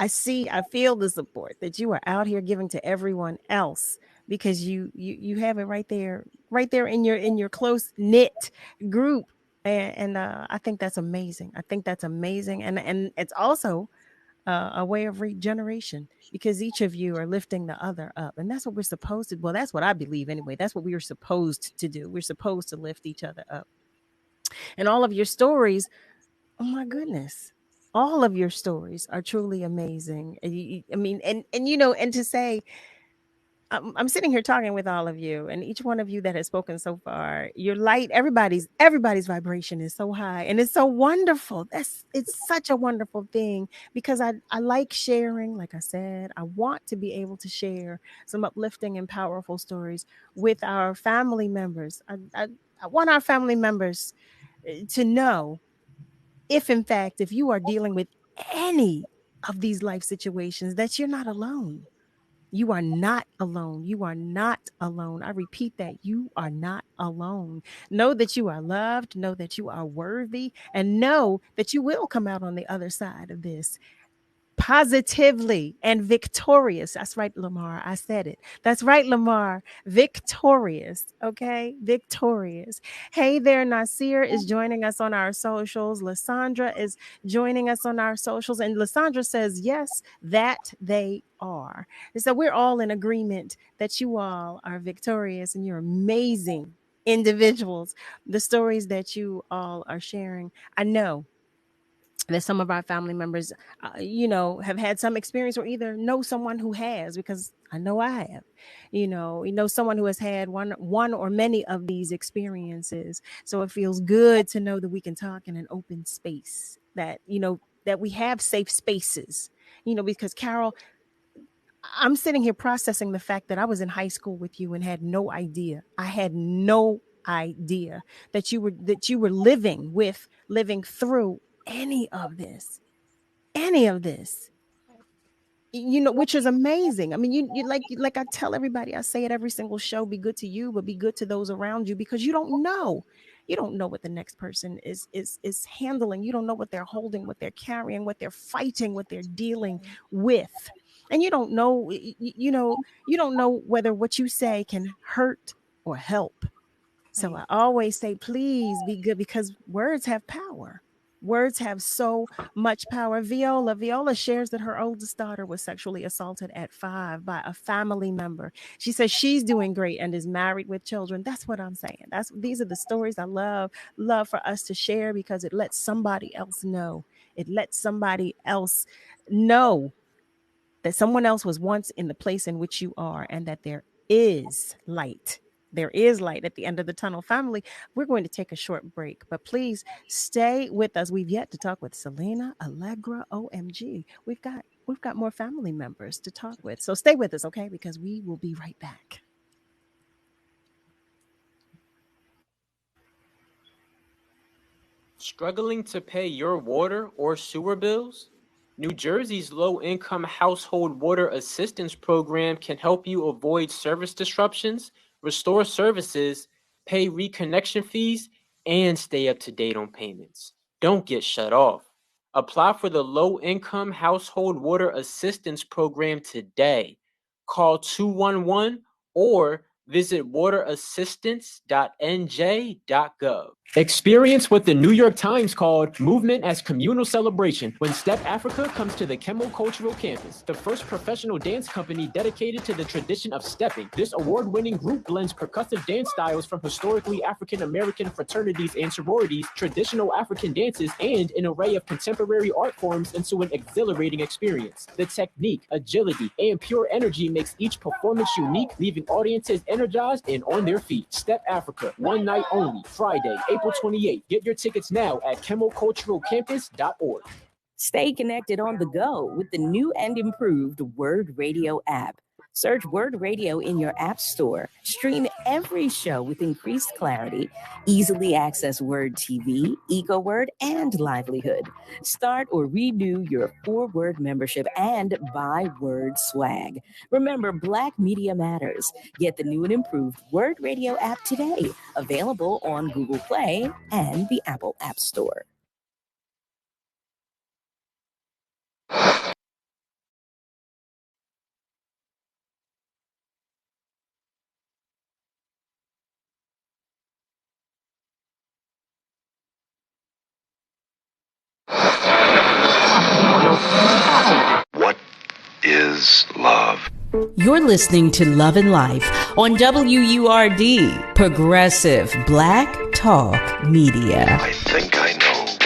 I feel the support that you are out here giving to everyone else, because you have it right there in your close knit group. And I think that's amazing. I think that's amazing. And it's also a way of regeneration, because each of you are lifting the other up. And that's what we're supposed to. Well, that's what I believe anyway. That's what we are supposed to do. We're supposed to lift each other up. And all of your stories, oh my goodness, all of your stories are truly amazing. I mean, and to say, I'm sitting here talking with all of you, and each one of you that has spoken so far, your light, everybody's vibration is so high, and it's so wonderful. It's such a wonderful thing, because I like sharing. Like I said, I want to be able to share some uplifting and powerful stories with our family members. I want our family members to know, if in fact, if you are dealing with any of these life situations, that you're not alone. You are not alone. You are not alone. I repeat that. You are not alone. Know that you are loved. Know that you are worthy. And know that you will come out on the other side of this positively and victorious. That's right, Lamar. I said it. That's right, Lamar. Victorious. Okay. Victorious. Hey there, Nasir is joining us on our socials. Lysandra is joining us on our socials. And Lysandra says, yes, that they are. And so we're all in agreement that you all are victorious and you're amazing individuals. The stories that you all are sharing, I know that some of our family members, have had some experience or either know someone who has, because I know I have, someone who has had one or many of these experiences. So it feels good to know that we can talk in an open space, that, that we have safe spaces, because Carol, I'm sitting here processing the fact that I was in high school with you and had no idea. I had no idea that you were living through any of this, which is amazing. I mean, you like I tell everybody, I say it every single show, be good to you, but be good to those around you, because you don't know what the next person is handling. You don't know what they're holding, what they're carrying, what they're fighting, what they're dealing with. And you don't know, you don't know whether what you say can hurt or help. So I always say, please be good, because words have power. Words have so much power. Viola shares that her oldest daughter was sexually assaulted at 5 by a family member. She says she's doing great and is married with children. That's what I'm saying. These are the stories I love for us to share, because it lets somebody else know. It lets somebody else know that someone else was once in the place in which you are, and that there is light. There is light at the end of the tunnel. Family, we're going to take a short break, but please stay with us. We've yet to talk with Selena, Allegra, OMG. We've got more family members to talk with. So stay with us, okay? Because we will be right back. Struggling to pay your water or sewer bills? New Jersey's low-income household water assistance program can help you avoid service disruptions, restore services, pay reconnection fees, and stay up to date on payments. Don't get shut off. Apply for the low-income household water assistance program today. Call 211 or visit waterassistance.nj.gov. Experience what the New York Times called movement as communal celebration when Step Africa comes to the Chemocultural Campus, the first professional dance company dedicated to the tradition of stepping. This award-winning group blends percussive dance styles from historically African-American fraternities and sororities, traditional African dances, and an array of contemporary art forms into an exhilarating experience. The technique, agility, and pure energy makes each performance unique, leaving audiences energized and on their feet. Step Africa, one night only, Friday, April 28th. Get your tickets now at chemoculturalcampus.org. Stay connected on the go with the new and improved WURD Radio app. Search WURD Radio in your app store. Stream every show with increased clarity. Easily access WURD TV, EcoWord, and Livelihood. Start or renew your 4-word membership and buy WURD swag. Remember, Black Media Matters. Get the new and improved WURD Radio app today. Available on Google Play and the Apple App Store. What is love? You're listening to Love and Life on WURD, Progressive Black Talk Media. I think I know what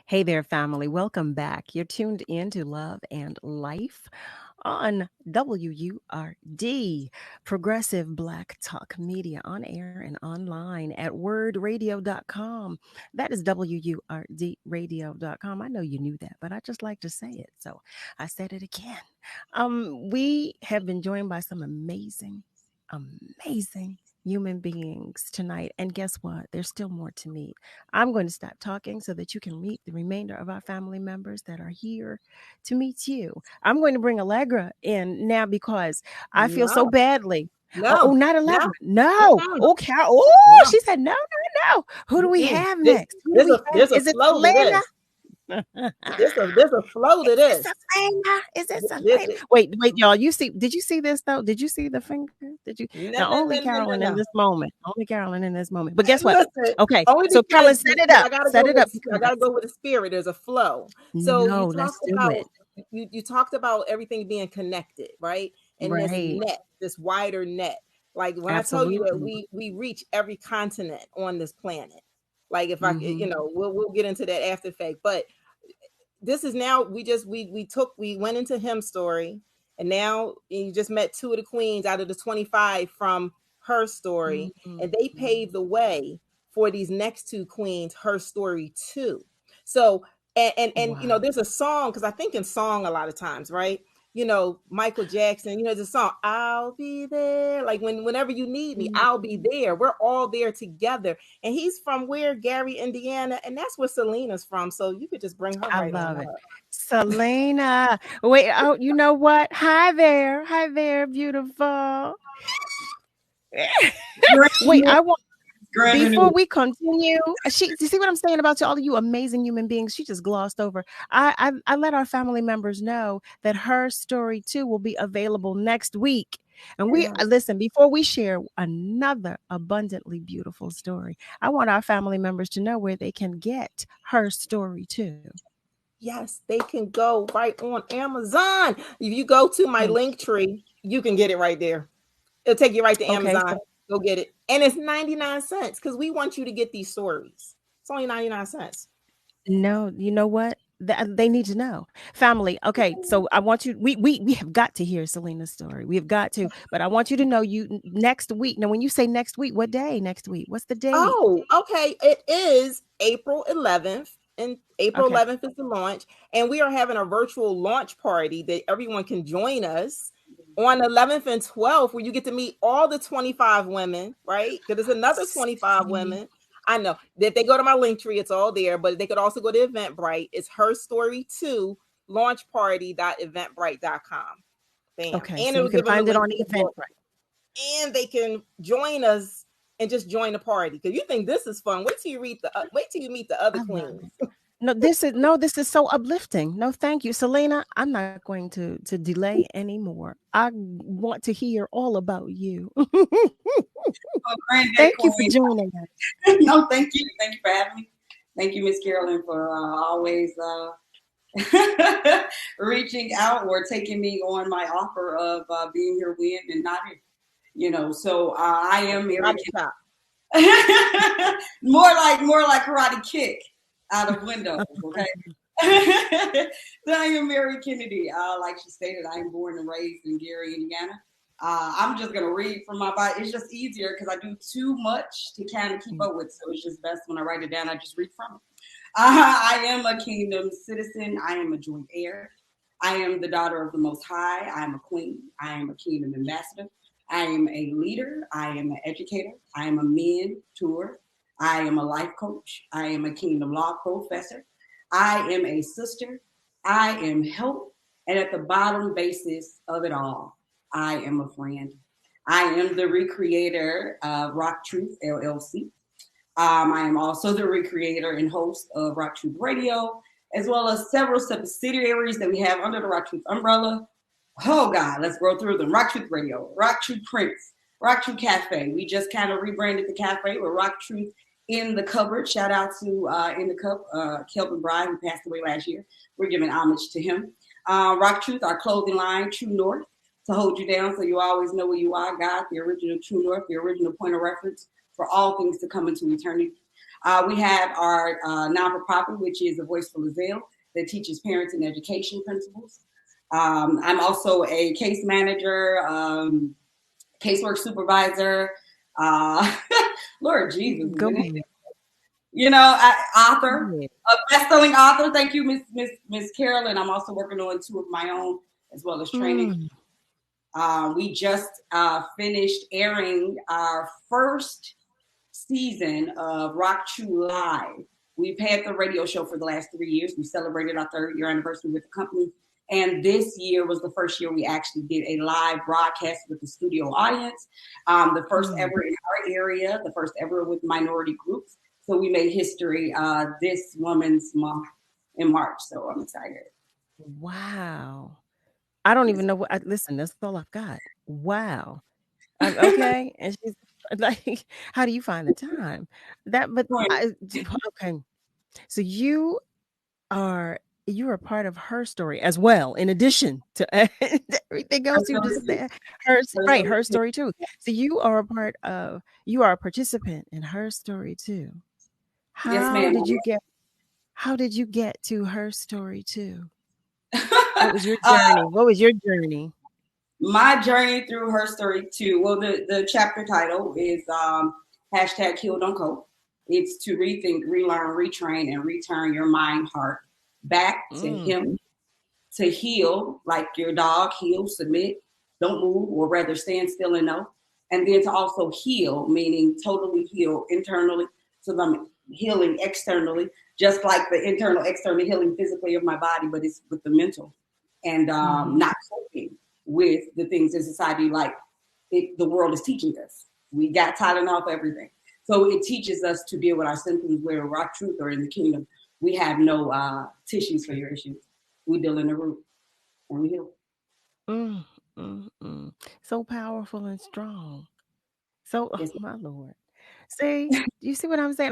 Hey there, family. Welcome back. You're tuned in to Love and Life on WURD, Progressive Black Talk Media, on air and online at wordradio.com. That is WURDradio.com. I know you knew that, but I just like to say it. So I said it again. We have been joined by some amazing human beings tonight. And guess what? There's still more to meet. I'm going to stop talking so that you can meet the remainder of our family members that are here to meet you. I'm going to bring Allegra in now because I feel so badly. Oh, not Allegra. No. Oh, Carol. Oh, she said no. Who do we have next? Who do we have? Is it Selena? There's a flow to this. Is it Selena? Wait, y'all. Did you see this though? Did you see the finger? Did you? Now only Carolyn in this moment. Only Carolyn in this moment. But guess what? Okay. So Carolyn, set it up. I gotta go with the spirit. There's a flow. So you talked about everything being connected, right? And this net, this wider net. Like when I tell you that we reach every continent on this planet. Like if I we'll get into that after fact, but this is now we went into H.I.M story, and now you just met two of the queens out of the 25 from H.E.R story, and they paved the way for these next two queens, H.E.R story too. So and wow. There's a song, because I think in song a lot of times, right? Michael Jackson, the song, I'll be there. Like whenever you need me, I'll be there. We're all there together. And he's from where? Gary, Indiana. And that's where Selena's from. So you could just bring her right on. I love it. Selena. Wait, you know what? Hi there, beautiful. Wait, I want... Before we continue, you see what I'm saying about all of you amazing human beings? She just glossed over. I let our family members know that H.E.R story too will be available next week. And listen, before we share another abundantly beautiful story, I want our family members to know where they can get H.E.R story too. Yes, they can go right on Amazon. If you go to my link tree, you can get it right there. It'll take you right to Amazon. Go get it. And it's 99 cents because we want you to get these stories. It's only 99 cents. No, you know what? They need to know. Family, okay, so I want you, we have got to hear Selena's story. We have got to, but I want you to know next week. Now, when you say next week, what day next week? What's the date? Oh, okay. It is April 11th. And April 11th is the launch. And we are having a virtual launch party that everyone can join us on 11th and 12th, where you get to meet all the 25 women, right? Because there's another 25 women. I know that if they go to my link tree, it's all there, but they could also go to Eventbrite. It's H.E.R story 2 launchparty.eventbrite.com. Bam. Okay, and so you can find it on Eventbrite. And they can join us and just join the party. Because you think this is fun. Wait till you meet the other queens. No, this is so uplifting. No, thank you, Selena. I'm not going to delay anymore. I want to hear all about you. Thank you for joining us. No, thank you. Thank you for having me. Thank you, Miss Carolyn, for always reaching out or taking me on my offer of being here when and not here. So I am Mary more like karate kick out of windows, okay? So I am Mary Kennedy. Like she stated, I am born and raised in Gary, Indiana. I'm just going to read from my body. It's just easier because I do too much to kind of keep up with. So it's just best when I write it down, I just read from it. I am a kingdom citizen. I am a joint heir. I am the daughter of the Most High. I am a queen. I am a kingdom ambassador. I am a leader. I am an educator. I am a mentor. I am a life coach. I am a kingdom law professor. I am a sister. I am help. And at the bottom basis of it all, I am a friend. I am the recreator of Rock Truth LLC. I am also the recreator and host of Rock Truth Radio, as well as several subsidiaries that we have under the Rock Truth umbrella. Oh God, let's go through them. Rock Truth Radio, Rock Truth Prince, Rock Truth Cafe. We just kind of rebranded the cafe with Rock Truth in the Cupboard. Shout out to In the Cup, Kelvin Bryan, who passed away last year. We're giving homage to him. Rock Truth, our clothing line, True North, to hold you down so you always know where you are. God, the original True North, the original point of reference for all things to come into eternity. We have our non-for-profit, which is A Voice for Lizelle, that teaches parenting education principles. I'm also a case manager, casework supervisor. Lord Jesus, author, a best-selling author. Thank you, Miss Carolyn. I'm also working on 2 of my own, as well as training. We just finished airing our first season of Rock True Live. We've had the radio show for the last 3 years. We celebrated our 3rd year anniversary with the company. And this year was the first year we actually did a live broadcast with the studio audience. The first ever in our area, the first ever with minority groups. So we made history this Women's Month in March. So I'm excited. Wow. I don't even know what, listen, that's all I've got. Wow. Okay. And she's like, how do you find the time? Okay. So you're a part of her story as well, in addition to everything else you just said. Her story too. So you are a participant in her story too. Yes, ma'am. How did you get to her story too? What was your journey? My journey through her story too. Well, the chapter title is #Heal Don't Cope. It's to rethink, relearn, retrain, and return your mind, heart back to him, to heal like your dog, heal, submit, don't move, or rather stand still and know. And then to also heal, meaning totally heal internally. So I'm healing externally, just like the internal, external healing physically of my body, but it's with the mental and not coping with the things in society like the world is teaching us. We got Tylenol for everything. So it teaches us to deal with our symptoms where our truth or in the kingdom, we have no tissues for your issues. We deal in the root and we heal. So powerful and strong. So, my Lord. See, you see what I'm saying?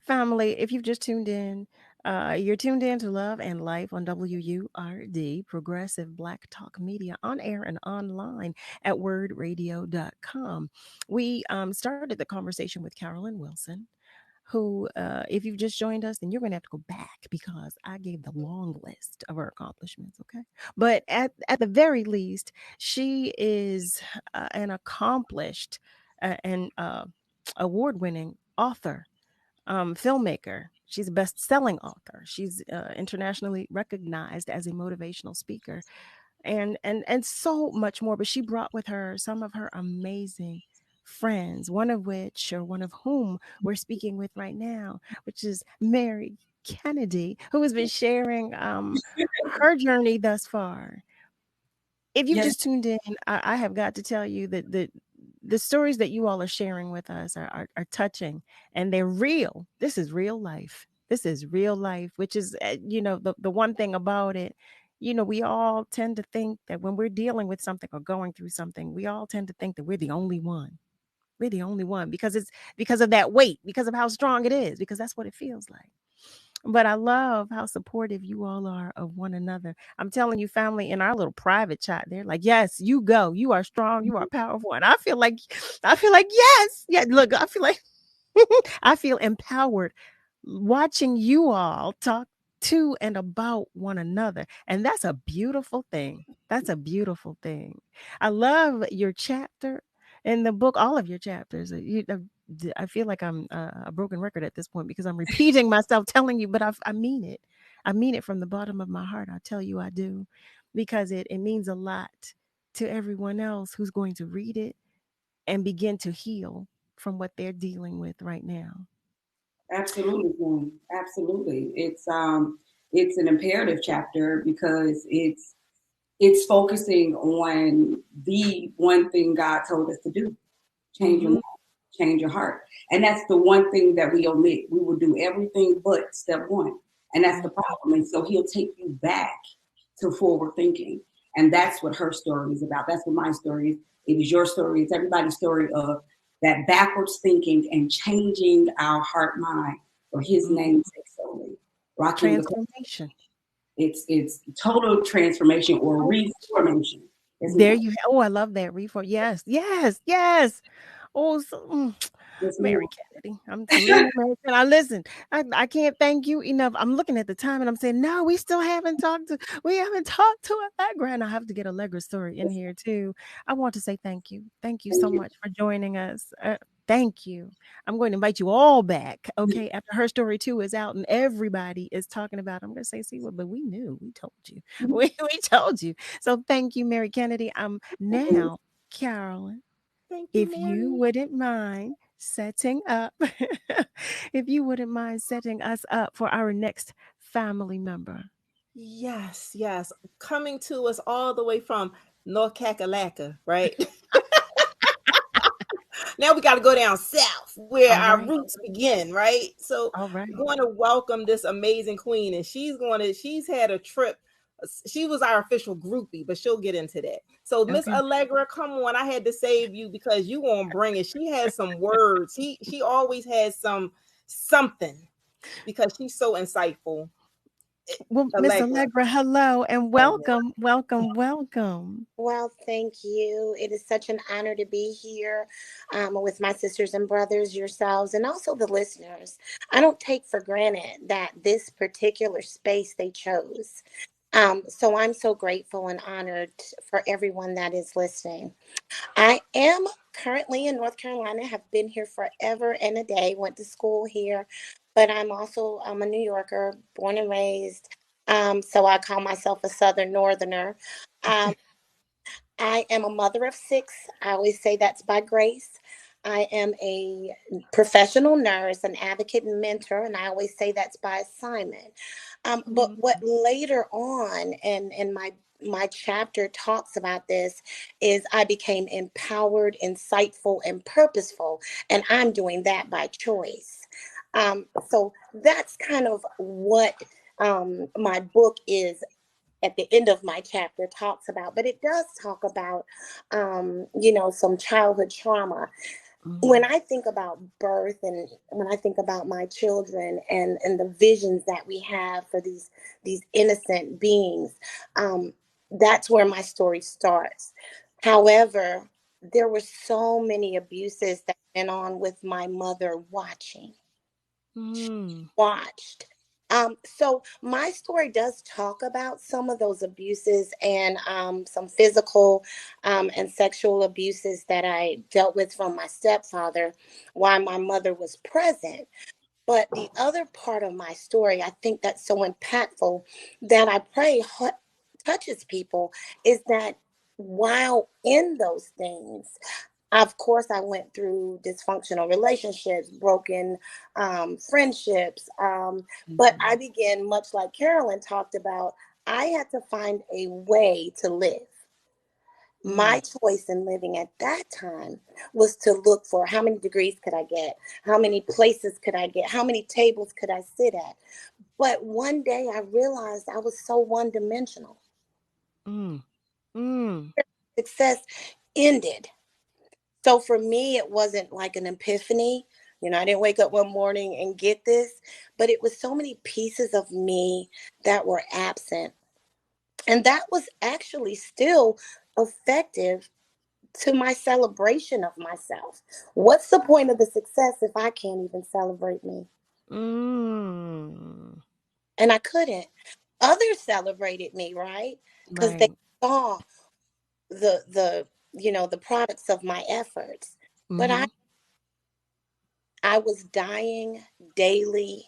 Family, if you've just tuned in, you're tuned in to Love and Life on WURD, Progressive Black Talk Media, on air and online at wordradio.com. We started the conversation with CAROLYN WILSON, who, if you've just joined us, then you're going to have to go back because I gave the long list of her accomplishments, okay? But at the very least, she is an accomplished and award-winning author, filmmaker. She's a best-selling author. She's internationally recognized as a motivational speaker, and so much more. But she brought with her some of her amazing friends, one of whom we're speaking with right now, which is Mary Kennedy, who has been sharing her journey thus far. If you've just tuned in, I have got to tell you that the stories that you all are sharing with us are touching, and they're real. This is real life. This is real life, which is, the one thing about it. We all tend to think that when we're dealing with something or going through something, we all tend to think that we're the only one. We're the only one because of that weight, because of how strong it is, because that's what it feels like. But I love how supportive you all are of one another. I'm telling you, family, in our little private chat, they're like, yes, you go. You are strong. You are powerful. And I feel like, yes. Yeah, look, I feel like I feel empowered watching you all talk to and about one another. And that's a beautiful thing. That's a beautiful thing. I love your chapter in the book, all of your chapters. I feel like I'm a broken record at this point because I'm repeating myself, telling you, but I mean it. I mean it from the bottom of my heart. I tell you I do, because it means a lot to everyone else who's going to read it and begin to heal from what they're dealing with right now. Absolutely, absolutely. It's an imperative chapter because it's focusing on the one thing God told us to do: change your mind, change your heart. And that's the one thing that we omit. We will do everything but step one, and that's the problem. And so He'll take you back to forward thinking, and that's what her story is about. That's what my story is. It is your story. It's everybody's story of that backwards thinking and changing our heart mind for His name's sake solely. Transformation. It's total transformation or reformation. There you. Oh, I love that reform. Yes. Oh, Mary Kennedy. I'm salute Mary Kennedy. I listen. I can't thank you enough. I'm looking at the time and I'm saying, no, we haven't talked to Allegra. And I have to get Allegra's story in here too. I want to say thank you. Thank you so much for joining us. Thank you. I'm going to invite you all back. Okay. After her story too is out and everybody is talking about it, I'm going to say, see what, but we knew, we told you. We told you. So thank you, Mary Kennedy. Now, Carolyn, if you wouldn't mind setting up, if you wouldn't mind setting us up for our next family member. Yes. Coming to us all the way from North Kakalaka, right? Now we got to go down south where our roots begin, right? So we're going to welcome this amazing queen, and she's had a trip. She was our official groupie, but she'll get into that. So Miss Allegra, come on. I had to save you because you won't bring it. She has some words. She always has something because she's so insightful. Well, Miss Allegra, hello and welcome. Well, thank you. It is such an honor to be here with my sisters and brothers, yourselves, and also the listeners. I don't take for granted that this particular space they chose. So I'm so grateful and honored for everyone that is listening. I am currently in North Carolina, have been here forever and a day, went to school here, but I'm a New Yorker, born and raised. So I call myself a Southern Northerner. I am a mother of 6. I always say that's by grace. I am a professional nurse, an advocate and mentor, and I always say that's by assignment. But what later on in my chapter talks about this is I became empowered, insightful, and purposeful, and I'm doing that by choice. So that's kind of what my book is at the end of my chapter talks about, but it does talk about, some childhood trauma. When I think about birth and when I think about my children and the visions that we have for these innocent beings, that's where my story starts. However, there were so many abuses that went on with my mother watching. She watched. So my story does talk about some of those abuses and some physical and sexual abuses that I dealt with from my stepfather while my mother was present. But the other part of my story, I think that's so impactful that I pray touches people is that while in those things, of course, I went through dysfunctional relationships, broken friendships, but I began, much like Carolyn talked about, I had to find a way to live. My choice in living at that time was to look for how many degrees could I get? How many places could I get? How many tables could I sit at? But one day I realized I was so one-dimensional. Success ended. So for me, it wasn't like an epiphany. I didn't wake up one morning and get this, but it was so many pieces of me that were absent. And that was actually still effective to my celebration of myself. What's the point of the success if I can't even celebrate me? And I couldn't. Others celebrated me, right? Because they saw the products of my efforts. But I was dying daily,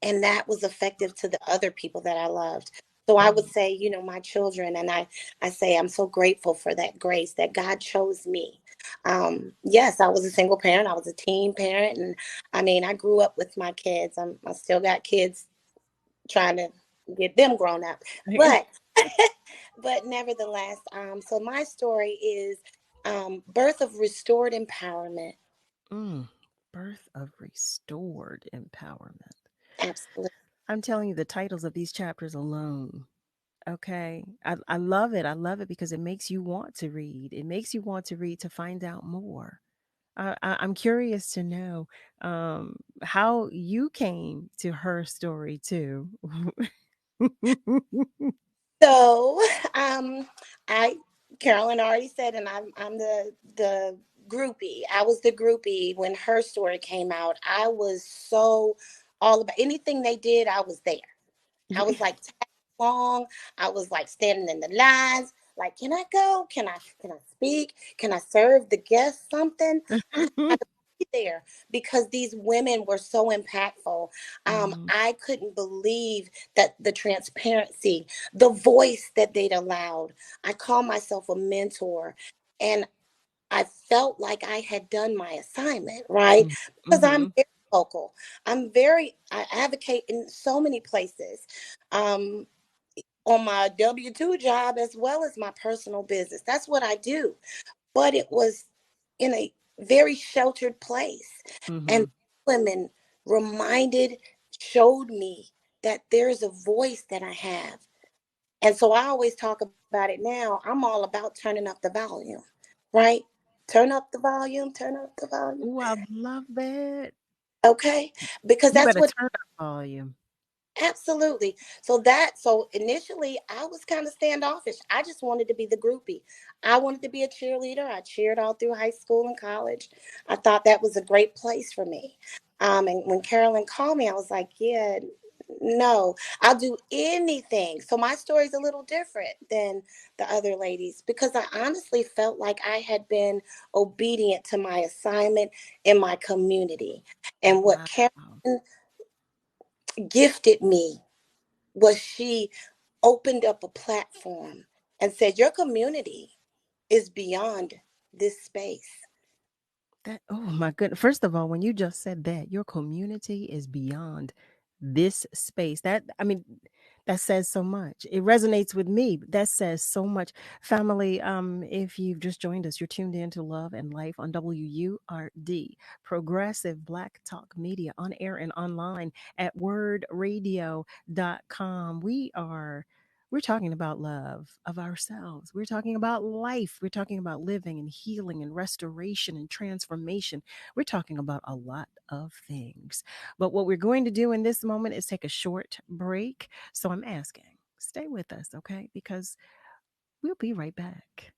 and that was effective to the other people that I loved. So I would say, my children, and I say I'm so grateful for that grace that God chose me. Yes, I was a single parent. I was a teen parent. And I grew up with my kids. I still got kids trying to get them grown up. But but nevertheless, so my story is birth of restored empowerment. Birth of restored empowerment. Absolutely. I'm telling you, the titles of these chapters alone. Okay. I love it. I love it because it makes you want to read. It makes you want to read to find out more. I'm curious to know how you came to her story too. So, Carolyn already said, and I'm the groupie. I was the groupie when her story came out. I was so all about anything they did. I was there. I was like tag along. I was like standing in the lines. Like, can I go? Can I speak? Can I serve the guests something? I had to be there because these women were so impactful. I couldn't believe that the transparency, the voice that they'd allowed. I call myself a mentor, and I felt like I had done my assignment, right? Because I'm very vocal. I advocate in so many places. On my W-2 job as well as my personal business. That's what I do. But it was in a very sheltered place. And women showed me that there's a voice that I have. And so I always talk about it now. I'm all about turning up the volume, right? Turn up the volume, turn up the volume. Ooh, I love that. Okay? Because You that's better what turn up volume. Absolutely. So initially I was kind of standoffish. I just wanted to be the groupie. I wanted to be a cheerleader. I cheered all through high school and college. I thought that was a great place for me. And when Carolyn called me, I was like, yeah, no, I'll do anything. So my story is a little different than the other ladies because I honestly felt like I had been obedient to my assignment in my community. And what Carolyn gifted me was she opened up a platform and said, your community is beyond this space. Oh my goodness. First of all, when you just said that, your community is beyond this space. That says so much. It resonates with me. That says so much. Family, if you've just joined us, you're tuned in to Love and Life on WURD, Progressive Black Talk Media, on air and online at wordradio.com. We're talking about love of ourselves. We're talking about life. We're talking about living and healing and restoration and transformation. We're talking about a lot of things. But what we're going to do in this moment is take a short break. So I'm asking, stay with us, okay? Because we'll be right back.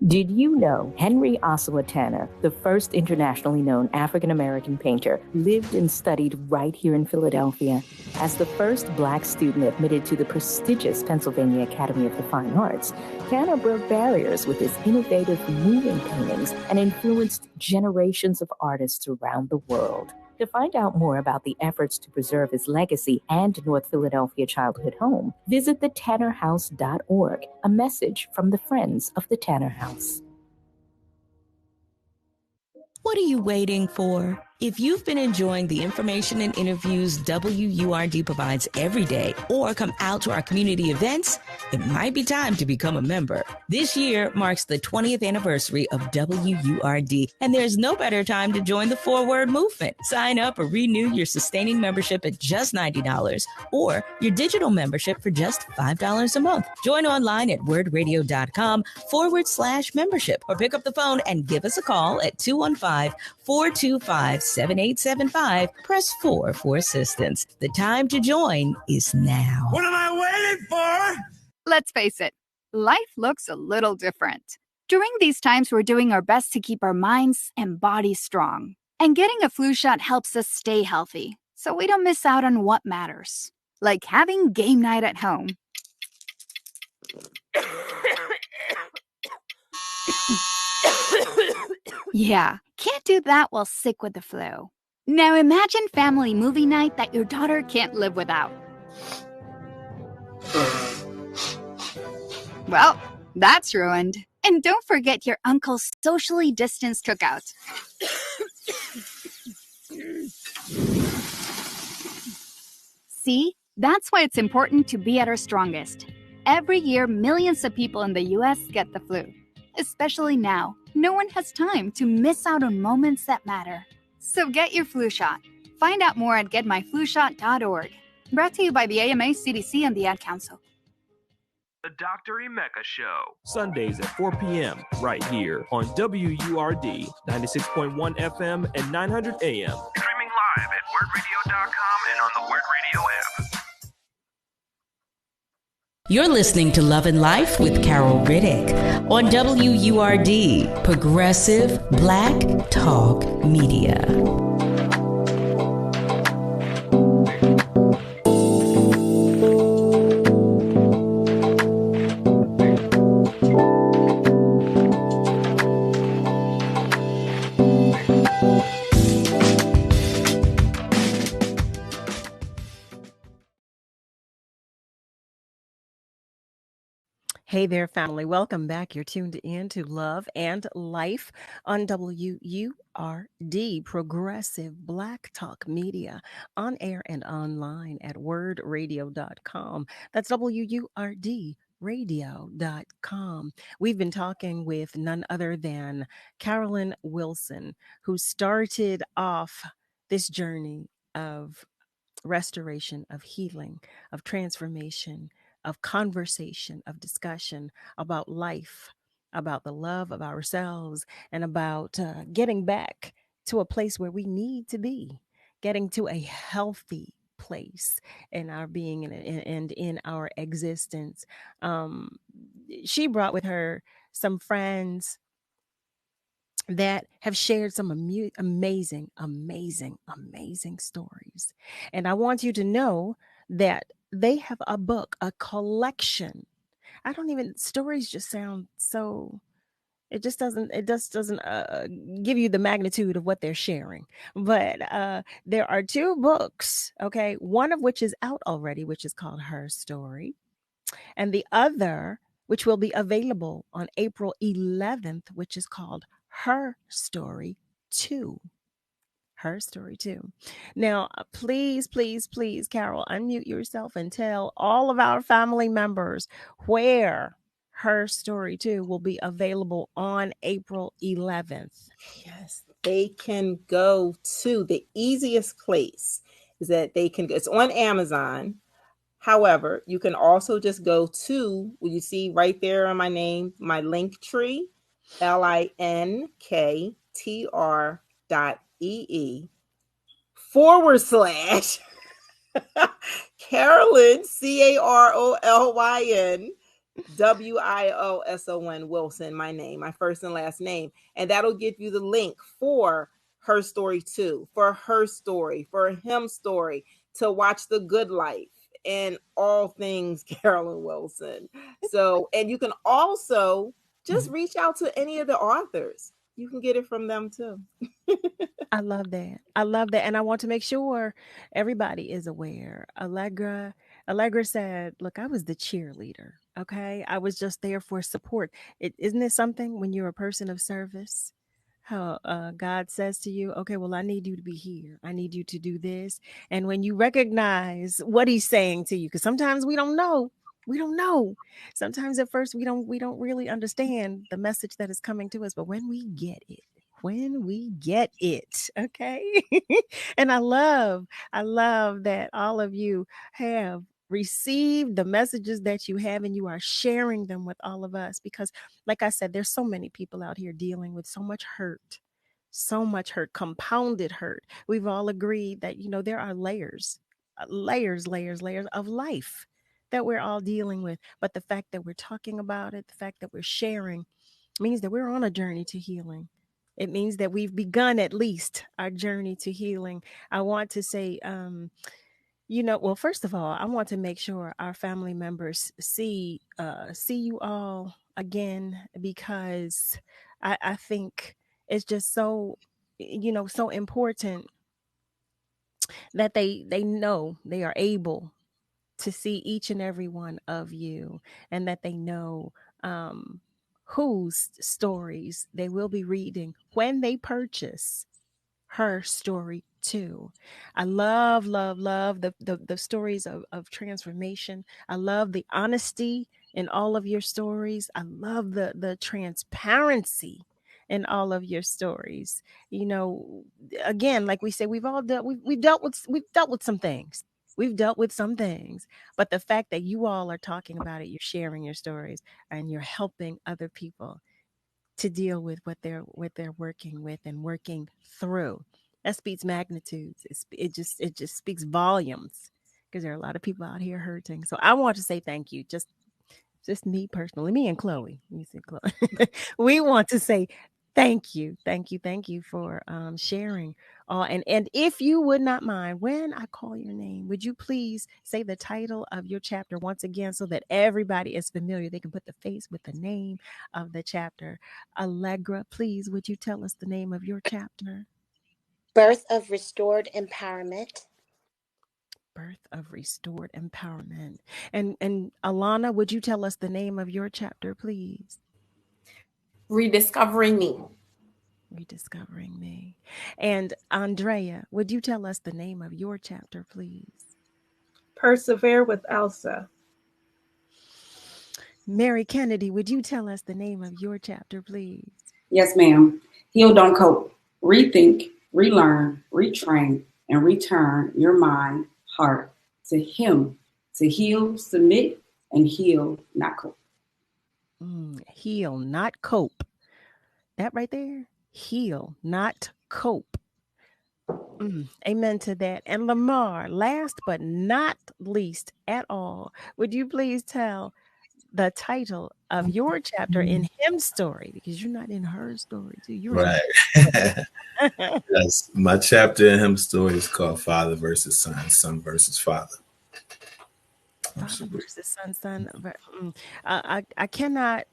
Did you know Henry Ossawa Tanner, the first internationally known African-American painter, lived and studied right here in Philadelphia? As the first Black student admitted to the prestigious Pennsylvania Academy of the Fine Arts, Tanner broke barriers with his innovative moving paintings and influenced generations of artists around the world. To find out more about the efforts to preserve his legacy and North Philadelphia childhood home, visit thetannerhouse.org, a message from the Friends of the Tanner House. What are you waiting for? If you've been enjoying the information and interviews WURD provides every day or come out to our community events, it might be time to become a member. This year marks the 20th anniversary of WURD, and there's no better time to join the forward movement. Sign up or renew your sustaining membership at just $90 or your digital membership for just $5 a month. Join online at wordradio.com/membership or pick up the phone and give us a call at 215-425-7875. Press 4 for assistance. The time to join is now. What am I waiting for? Let's face it, life looks a little different. During these times, we're doing our best to keep our minds and bodies strong. And getting a flu shot helps us stay healthy, so we don't miss out on what matters. Like having game night at home. Yeah, can't do that while sick with the flu. Now imagine family movie night that your daughter can't live without. Well, that's ruined. And don't forget your uncle's socially distanced cookout. See, that's why it's important to be at our strongest. Every year, millions of people in the U.S. get the flu. Especially now, no one has time to miss out on moments that matter. So get your flu shot. Find out more at getmyflushot.org. Brought to you by the AMA, CDC, and the Ad Council. The Dr. Emeka Show. Sundays at 4 p.m. right here on WURD 96.1 FM and 900 AM. Streaming live at wordradio.com and on the Word Radio app. You're listening to Love and Life with Carol Riddick on WURD, Progressive Black Talk Media. Hey there, family. Welcome back. You're tuned in to Love and Life on WURD, Progressive Black Talk Media, on air and online at wordradio.com. That's WURD radio.com. We've been talking with none other than CAROLYN WILSON, who started off this journey of restoration, of healing, of transformation, of conversation, of discussion about life, about the love of ourselves, and about getting back to a place where we need to be, getting to a healthy place in our being and in our existence. She brought with her some friends that have shared some amazing, amazing, amazing stories. And I want you to know that they have a book, a collection. I don't even, stories just sound so, it just doesn't give you the magnitude of what they're sharing. But there are two books, okay, one of which is out already, which is called Her Story, and the other, which will be available on April 11th, which is called Her Story 2. Her Story 2. Now, please, please, please, Carol, unmute yourself and tell all of our family members where Her Story 2 will be available on April 11th. Yes, they can go to the easiest place is that they can go. It's on Amazon. However, you can also just go to, will you see right there on my name, my link tree, linktr.ee/ Carolyn, CAROLYN WILSON Wilson, my name, my first and last name. And that'll give you the link for Her Story 2, for Her Story, for Him Story, to watch The Good Life and all things Carolyn Wilson. So, and you can also just reach out to any of the authors. You can get it from them too. I love that. I love that. And I want to make sure everybody is aware. Allegra said, look, I was the cheerleader. Okay. I was just there for support. Isn't it something when you're a person of service? How God says to you, okay, well, I need you to be here. I need you to do this. And when you recognize what he's saying to you, because sometimes we don't know. We don't know. Sometimes at first we don't really understand the message that is coming to us. But when we get it, okay. And I love that all of you have received the messages that you have and you are sharing them with all of us, because like I said, there's so many people out here dealing with so much hurt, compounded hurt. We've all agreed that, there are layers of life that we're all dealing with. But the fact that we're talking about it, the fact that we're sharing, means that we're on a journey to healing. It means that we've begun at least our journey to healing. I want to say, well, first of all, I want to make sure our family members see you all again, because I think it's just so, so important that they know they are able to see each and every one of you, and that they know whose stories they will be reading when they purchase Her Story 2. I love the stories of transformation. I love the honesty in all of your stories. I love the transparency in all of your stories. Again, like we say, we've dealt with some things. We've dealt with some things, but the fact that you all are talking about it, you're sharing your stories, and you're helping other people to deal with what they're working with and working through, that speaks magnitudes. It just speaks volumes, because there are a lot of people out here hurting. So I want to say thank you. Just me personally, me and Chloe. You see, Chloe. We want to say thank you for sharing all. And if you would not mind, when I call your name, would you please say the title of your chapter once again, so that everybody is familiar? They can put the face with the name of the chapter. Allegra, please, would you tell us the name of your chapter? Birth of Restored Empowerment. Birth of Restored Empowerment. And Alana, would you tell us the name of your chapter, please? Rediscovering Me. Rediscovering Me. And Andrea, would you tell us the name of your chapter, please? Persevere with Elsa. Mary Kennedy, would you tell us the name of your chapter, please? Yes, ma'am. Heal, don't cope. Rethink, relearn, retrain, and return your mind, heart to Him. To heal, submit, and heal, not cope. Heal, not cope. That right there. Heal, not cope. Amen to that. And Lamar, last but not least at all, would you please tell the title of your chapter in Him story? Because you're not in her story, too. You're right. Yes, my chapter in Him story is called Father versus Son, Son versus Father. Father versus son. I cannot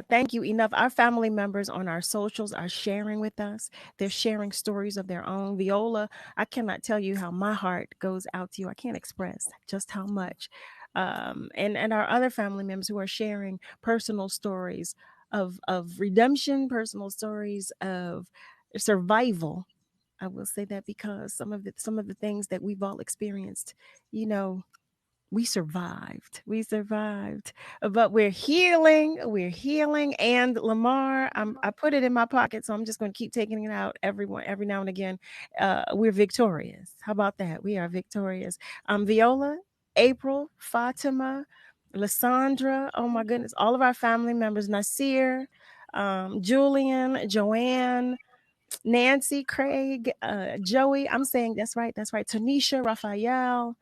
thank you enough. Our family members on our socials are sharing with us. They're sharing stories of their own. Viola, I cannot tell you how my heart goes out to you. I can't express just how much. And our other family members who are sharing personal stories of redemption, personal stories of survival. I will say that because some of the things that we've all experienced, we survived, but we're healing. And Lamar, I put it in my pocket, so I'm just going to keep taking it out every now and again. We're victorious. How about that? We are victorious. Viola, April, Fatima, Lysandra, oh my goodness, all of our family members, Nasir, Julian, Joanne, Nancy, Craig, Joey, I'm saying that's right, Tanisha, Raphael,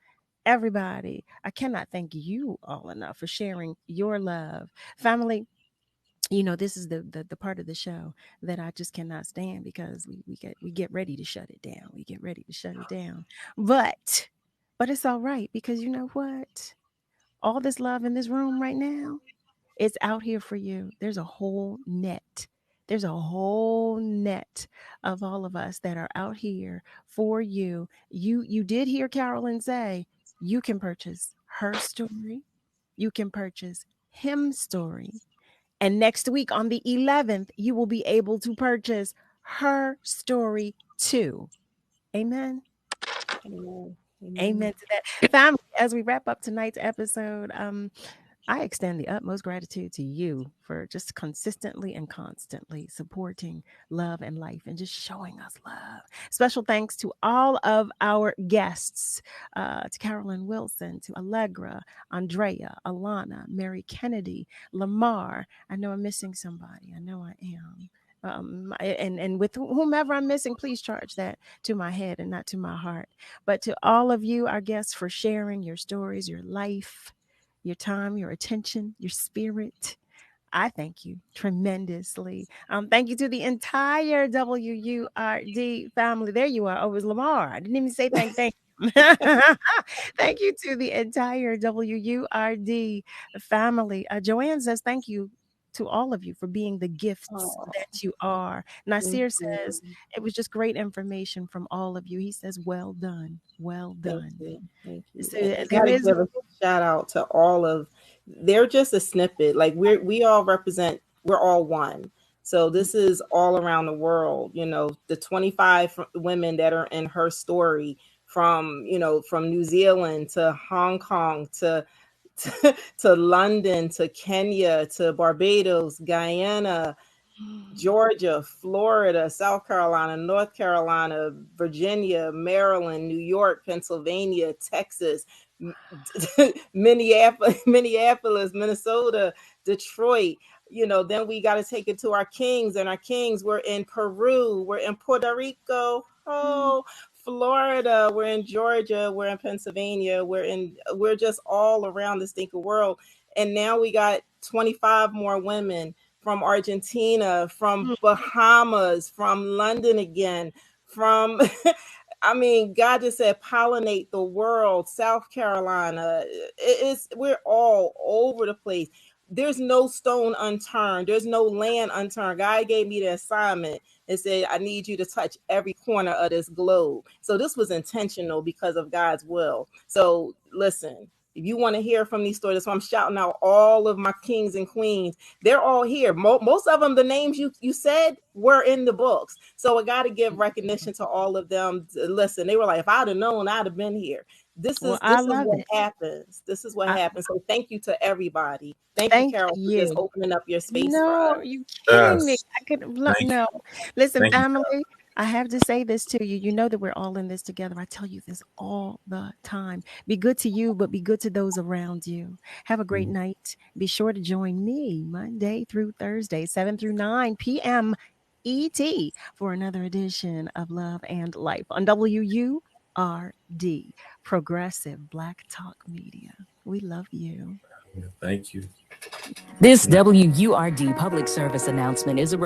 everybody. I cannot thank you all enough for sharing your love. Family, this is the part of the show that I just cannot stand, because we get ready to shut it down. But it's all right, because you know what? All this love in this room right now, it's out here for you. There's a whole net. There's a whole net of all of us that are out here for you. You did hear Carolyn say you can purchase her story. You can purchase him story. And next week on the 11th, you will be able to purchase her story too. Amen. Amen to that. Family, as we wrap up tonight's episode, I extend the utmost gratitude to you for just consistently and constantly supporting love and life and just showing us love. Special thanks to all of our guests, to Carolyn Wilson, to Allegra, Andrea, Alana, Mary Kennedy, Lamar. I know I'm missing somebody. I know I am. And with whomever I'm missing, please charge that to my head and not to my heart. But to all of you, our guests, for sharing your stories, your life, your time, your attention, your spirit, I thank you tremendously. Thank you to the entire WURD family. There you are. Oh, it was Lamar. I didn't even say thank you. Thank you to the entire WURD family. Joanne says thank you to all of you for being the gifts that you are. Nasir says it was just great information from all of you. He says, well done. Well done. Thank you. So I there is give a shout out to all of, they're just a snippet. Like we all represent, we're all one. So this is all around the world, the 25 women that are in her story, from New Zealand to Hong Kong to London, to Kenya, to Barbados, Guyana, Georgia, Florida, South Carolina, North Carolina, Virginia, Maryland, New York, Pennsylvania, Texas, Minneapolis, Minnesota, Detroit. Then we got to take it to our kings, and our kings were in Peru, we're in Puerto Rico, Florida, we're in Georgia, we're in Pennsylvania, we're just all around the stinking world. And now we got 25 more women from Argentina, from Bahamas, from London again, from I mean, God just said pollinate the world, South Carolina. We're all over the place. There's no stone unturned. There's no land unturned. God gave me the assignment and said, I need you to touch every corner of this globe. So this was intentional because of God's will. So listen, if you want to hear from these stories, that's why I'm shouting out all of my kings and queens. They're all here. Most of them, the names you said were in the books. So I got to give recognition to all of them. Listen, they were like, if I'd have known, I'd have been here. This is what happens. This is what happens. So thank you to everybody. Thank you, Carol, for just opening up your space for us. Are you kidding me? I could no. Listen, family, I have to say this to you. You know that we're all in this together. I tell you this all the time. Be good to you, but be good to those around you. Have a great night. Be sure to join me Monday through Thursday, 7 through 9 p.m. ET for another edition of Love and Life on WURD, Progressive Black Talk Media. We love you. Thank you. This WURD public service announcement is a